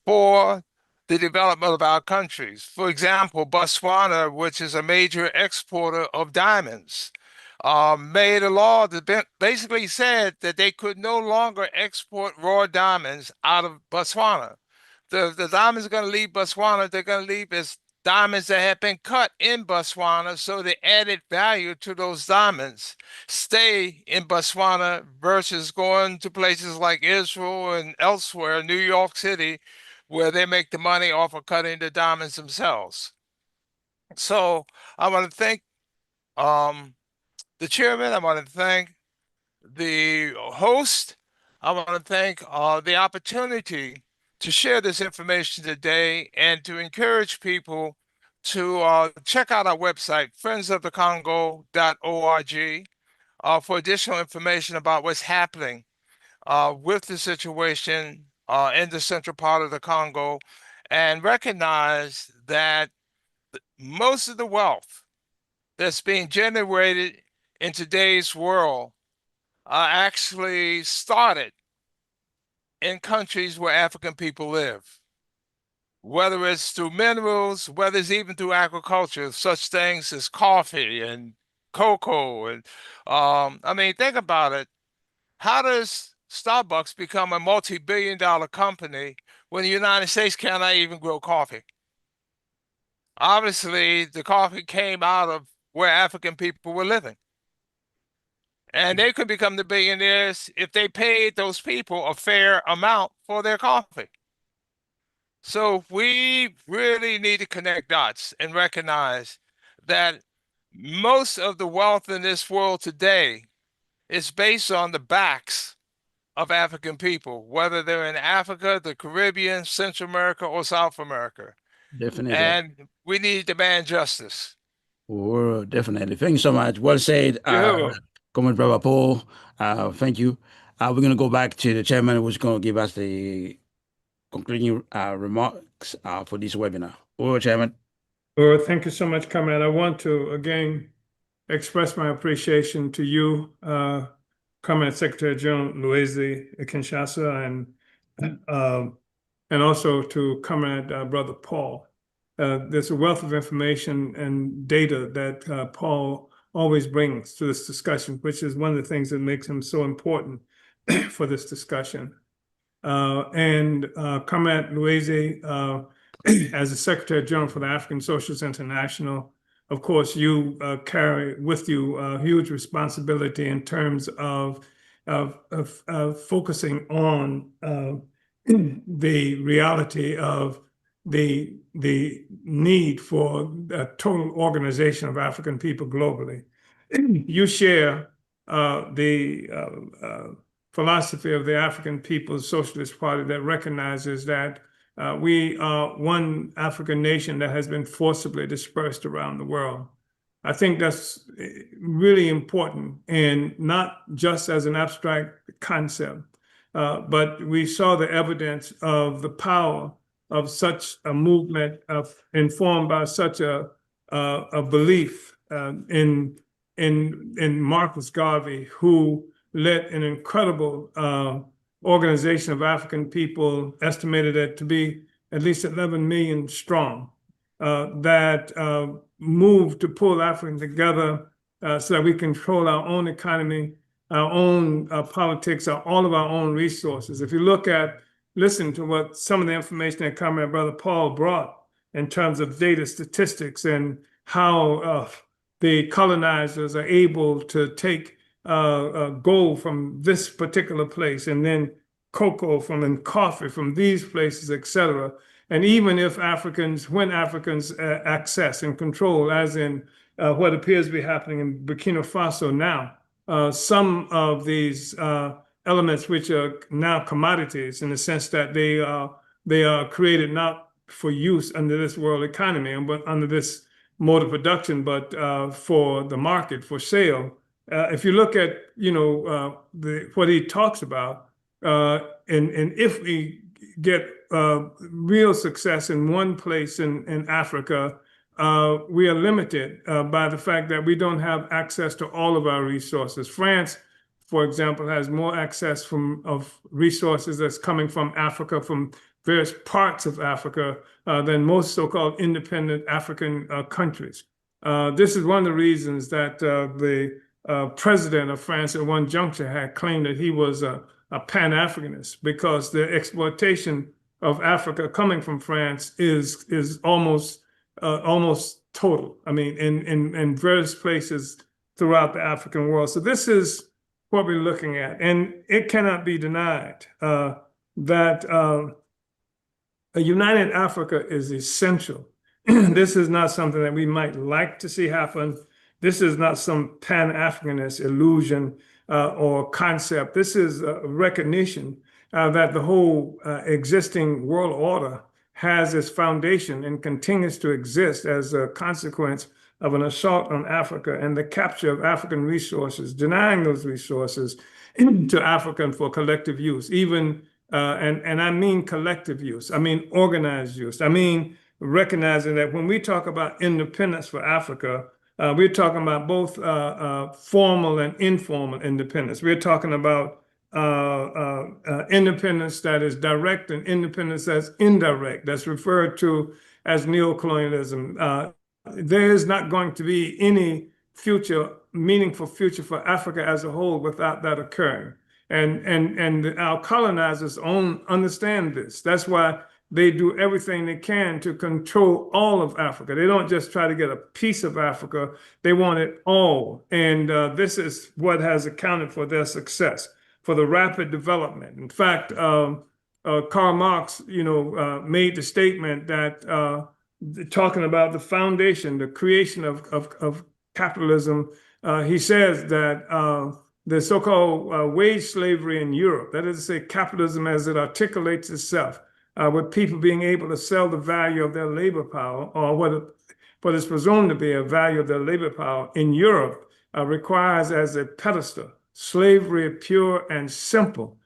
for the development of our countries. For example, Botswana, which is a major exporter of diamonds, made a law that basically said that they could no longer export raw diamonds out of Botswana. The diamonds are going to leave Botswana. They're going to leave as diamonds that have been cut in Botswana, so the added value to those diamonds stay in Botswana versus going to places like Israel and elsewhere, New York City, where they make the money off of cutting the diamonds themselves. So I want to thank the chairman. I want to thank the host. I want to thank the opportunity to share this information today and to encourage people to check out our website, friendsofthecongo.org, for additional information about what's happening with the situation in the central part of the Congo, and recognize that most of the wealth that's being generated in today's world actually started in countries where African people live, whether it's through minerals, whether it's even through agriculture, such things as coffee and cocoa. And I mean, think about it. How does Starbucks become a multi-billion-dollar company when the United States cannot even grow coffee? Obviously, the coffee came out of where African people were living. And they could become the billionaires if they paid those people a fair amount for their coffee. So we really need to connect dots and recognize that most of the wealth in this world today is based on the backs of African people, whether they're in Africa, the Caribbean, Central America, or South America. Definitely. And we need to demand justice. Oh, definitely. Thank you so much. Well said, Yeah. Comrade Brother Paul. Thank you. We're going to go back to the chairman who's going to give us the concluding remarks for this webinar. Oh, Chairman. Well, thank you so much, Comrade. I want to again express my appreciation to you, Comrade Secretary General Luwezi Kinshasa, and also to Comrade Brother Paul. There's a wealth of information and data that Paul always brings to this discussion, which is one of the things that makes him so important for this discussion. Comrade Luwezi, as the Secretary General for the African Socialist International, of course, you carry with you a huge responsibility in terms of focusing on the reality of the need for a total organization of African people globally. You share the philosophy of the African People's Socialist Party that recognizes that we are one African nation that has been forcibly dispersed around the world. I think that's really important, and not just as an abstract concept, but we saw the evidence of the power of such a movement informed by such a belief in Marcus Garvey, who led an incredible organization of African people, estimated it to be at least 11 million strong, that moved to pull Africa together so that we control our own economy, our own politics, all of our own resources. If you listen to what some of the information that Comrade Brother Paul brought in terms of data statistics and how the colonizers are able to take gold from this particular place, and then cocoa and coffee from these places, etc. And even if when Africans access and control, as in what appears to be happening in Burkina Faso now, some of these elements, which are now commodities in the sense that they are created not for use under this world economy, but under this mode of production, but for the market, for sale. If you look at what he talks about, and if we get real success in one place in Africa, we are limited by the fact that we don't have access to all of our resources. France, for example, has more access of resources that's coming from Africa, from various parts of Africa, than most so-called independent African countries. This is one of the reasons that the president of France at one juncture had claimed that he was a Pan-Africanist, because the exploitation of Africa coming from France is almost total. I mean, in various places throughout the African world. So this is what we're looking at, and it cannot be denied that a united Africa is essential. This is not something that we might like to see happen. This is not some Pan-Africanist illusion or concept. This is a recognition that the whole existing world order has its foundation and continues to exist as a consequence of an assault on Africa and the capture of African resources, denying those resources to Africa for collective use, and I mean collective use. I mean organized use. I mean recognizing that when we talk about independence for Africa, We're talking about both formal and informal independence. We're talking about independence that is direct and independence that's indirect, that's referred to as neocolonialism. There is not going to be any meaningful future for Africa as a whole without that occurring. And our colonizers understand this. That's why they do everything they can to control all of Africa. They don't just try to get a piece of Africa, they want it all. And this is what has accounted for their success, for the rapid development. In fact, Karl Marx, made the statement that talking about the foundation, the creation of capitalism, he says that the so-called wage slavery in Europe, that is to say, capitalism as it articulates itself, with people being able to sell the value of their labor power, or what is presumed to be a value of their labor power in Europe, requires as a pedestal slavery pure and simple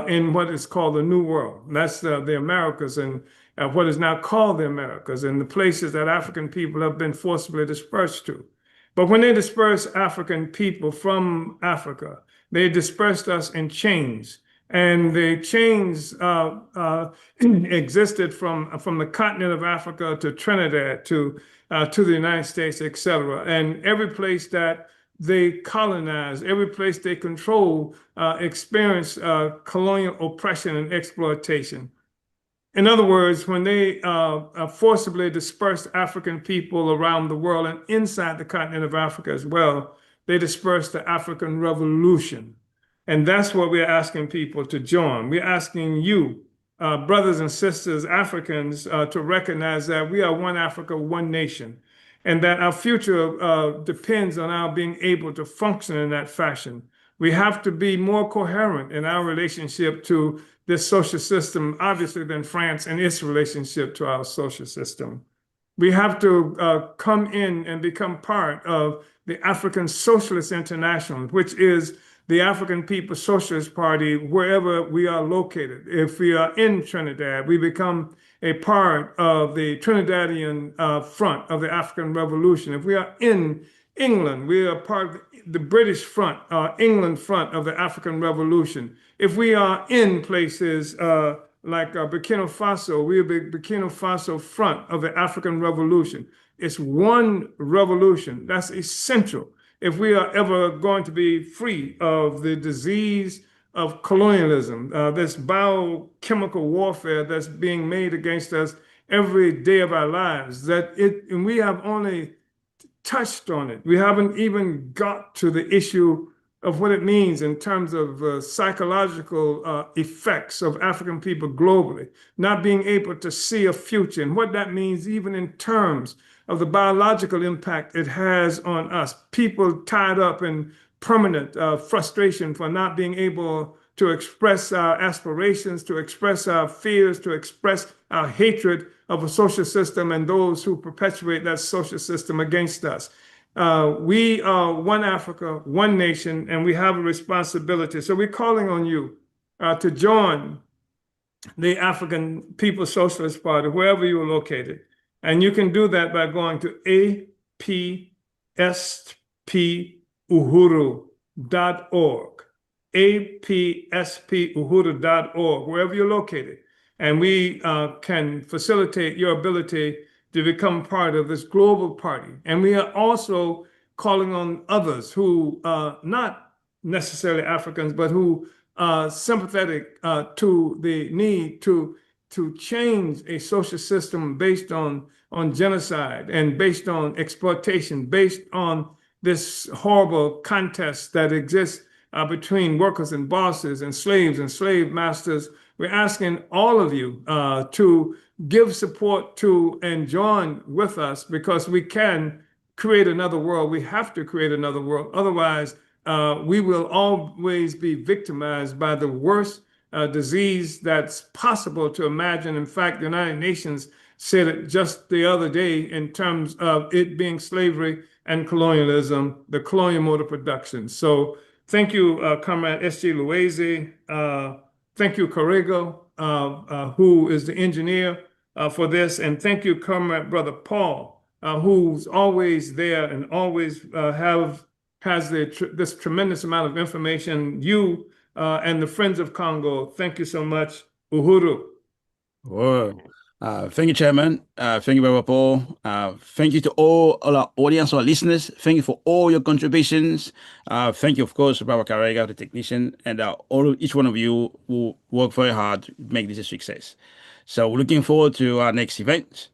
in what is called the New World. That's the Americas and what is now called the Americas, and the places that African people have been forcibly dispersed to. But when they dispersed African people from Africa, they dispersed us in chains. And the chains existed from the continent of Africa to Trinidad, to the United States, etc. And every place that they colonized, every place they controlled, experienced colonial oppression and exploitation. In other words, when they forcibly dispersed African people around the world and inside the continent of Africa as well, they dispersed the African Revolution. And that's what we're asking people to join. We're asking you, brothers and sisters, Africans, to recognize that we are one Africa, one nation, and that our future depends on our being able to function in that fashion. We have to be more coherent in our relationship to this social system, obviously, than France and its relationship to our social system. We have to come in and become part of the African Socialist International, which is the African People's Socialist Party, wherever we are located. If we are in Trinidad, we become a part of the Trinidadian front of the African Revolution. If we are in England, we are part of the British front, England front of the African Revolution. If we are in places like Burkina Faso, we are the Burkina Faso front of the African Revolution. It's one revolution. That's essential if we are ever going to be free of the disease of colonialism, this biochemical warfare that's being made against us every day of our lives, and we have only touched on it. We haven't even got to the issue of what it means in terms of psychological effects of African people globally, not being able to see a future, and what that means even in terms of the biological impact it has on us. People tied up in permanent frustration for not being able to express our aspirations, to express our fears, to express our hatred of a social system and those who perpetuate that social system against us. We are one Africa, one nation, and we have a responsibility. So we're calling on you to join the African People's Socialist Party, wherever you are located. And you can do that by going to apspuhuru.org, apspuhuru.org, wherever you're located. And we can facilitate your ability to become part of this global party. And we are also calling on others who are not necessarily Africans, but who are sympathetic to the need to change a social system based on genocide and based on exploitation, based on this horrible contest that exists between workers and bosses and slaves and slave masters. We're asking all of you to give support to and join with us, because we can create another world. We have to create another world. Otherwise, we will always be victimized by the worst disease that's possible to imagine. In fact, the United Nations said it just the other day in terms of it being slavery and colonialism, the colonial mode of production. So thank you, Comrade S.G. Luwezi. Thank you, Corrigo, who is the engineer for this. And thank you, Comrade Brother Paul, who's always there and always has this tremendous amount of information. You and the Friends of Congo, thank you so much. Uhuru. Whoa. Thank you, Chairman. Thank you, Brother Paul. Thank you to all our audience, our listeners. Thank you for all your contributions. Thank you, of course, Brother Carrega, the technician, and each one of you who work very hard to make this a success. So we're looking forward to our next event.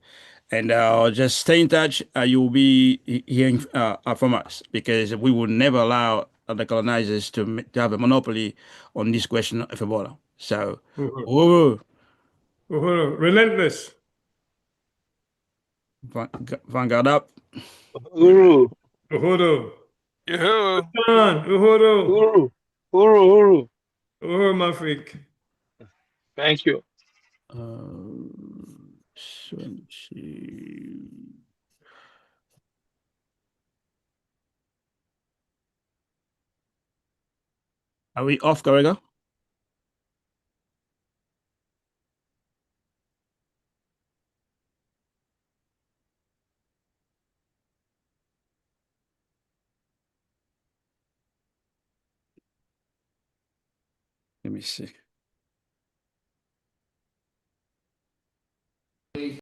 And just stay in touch. You'll be hearing from us because we will never allow the colonizers to have a monopoly on this question of Ebola. So, Uhuru. Uhuru. Relentless. Vanguard up. Uhuru, Uhuru. Yoo-hoo. Uhuru. Uhuru, Uhuru, Uhuru. Uhuru, my freak. Thank you. So let's see. Are we off, Carrega? Let me see.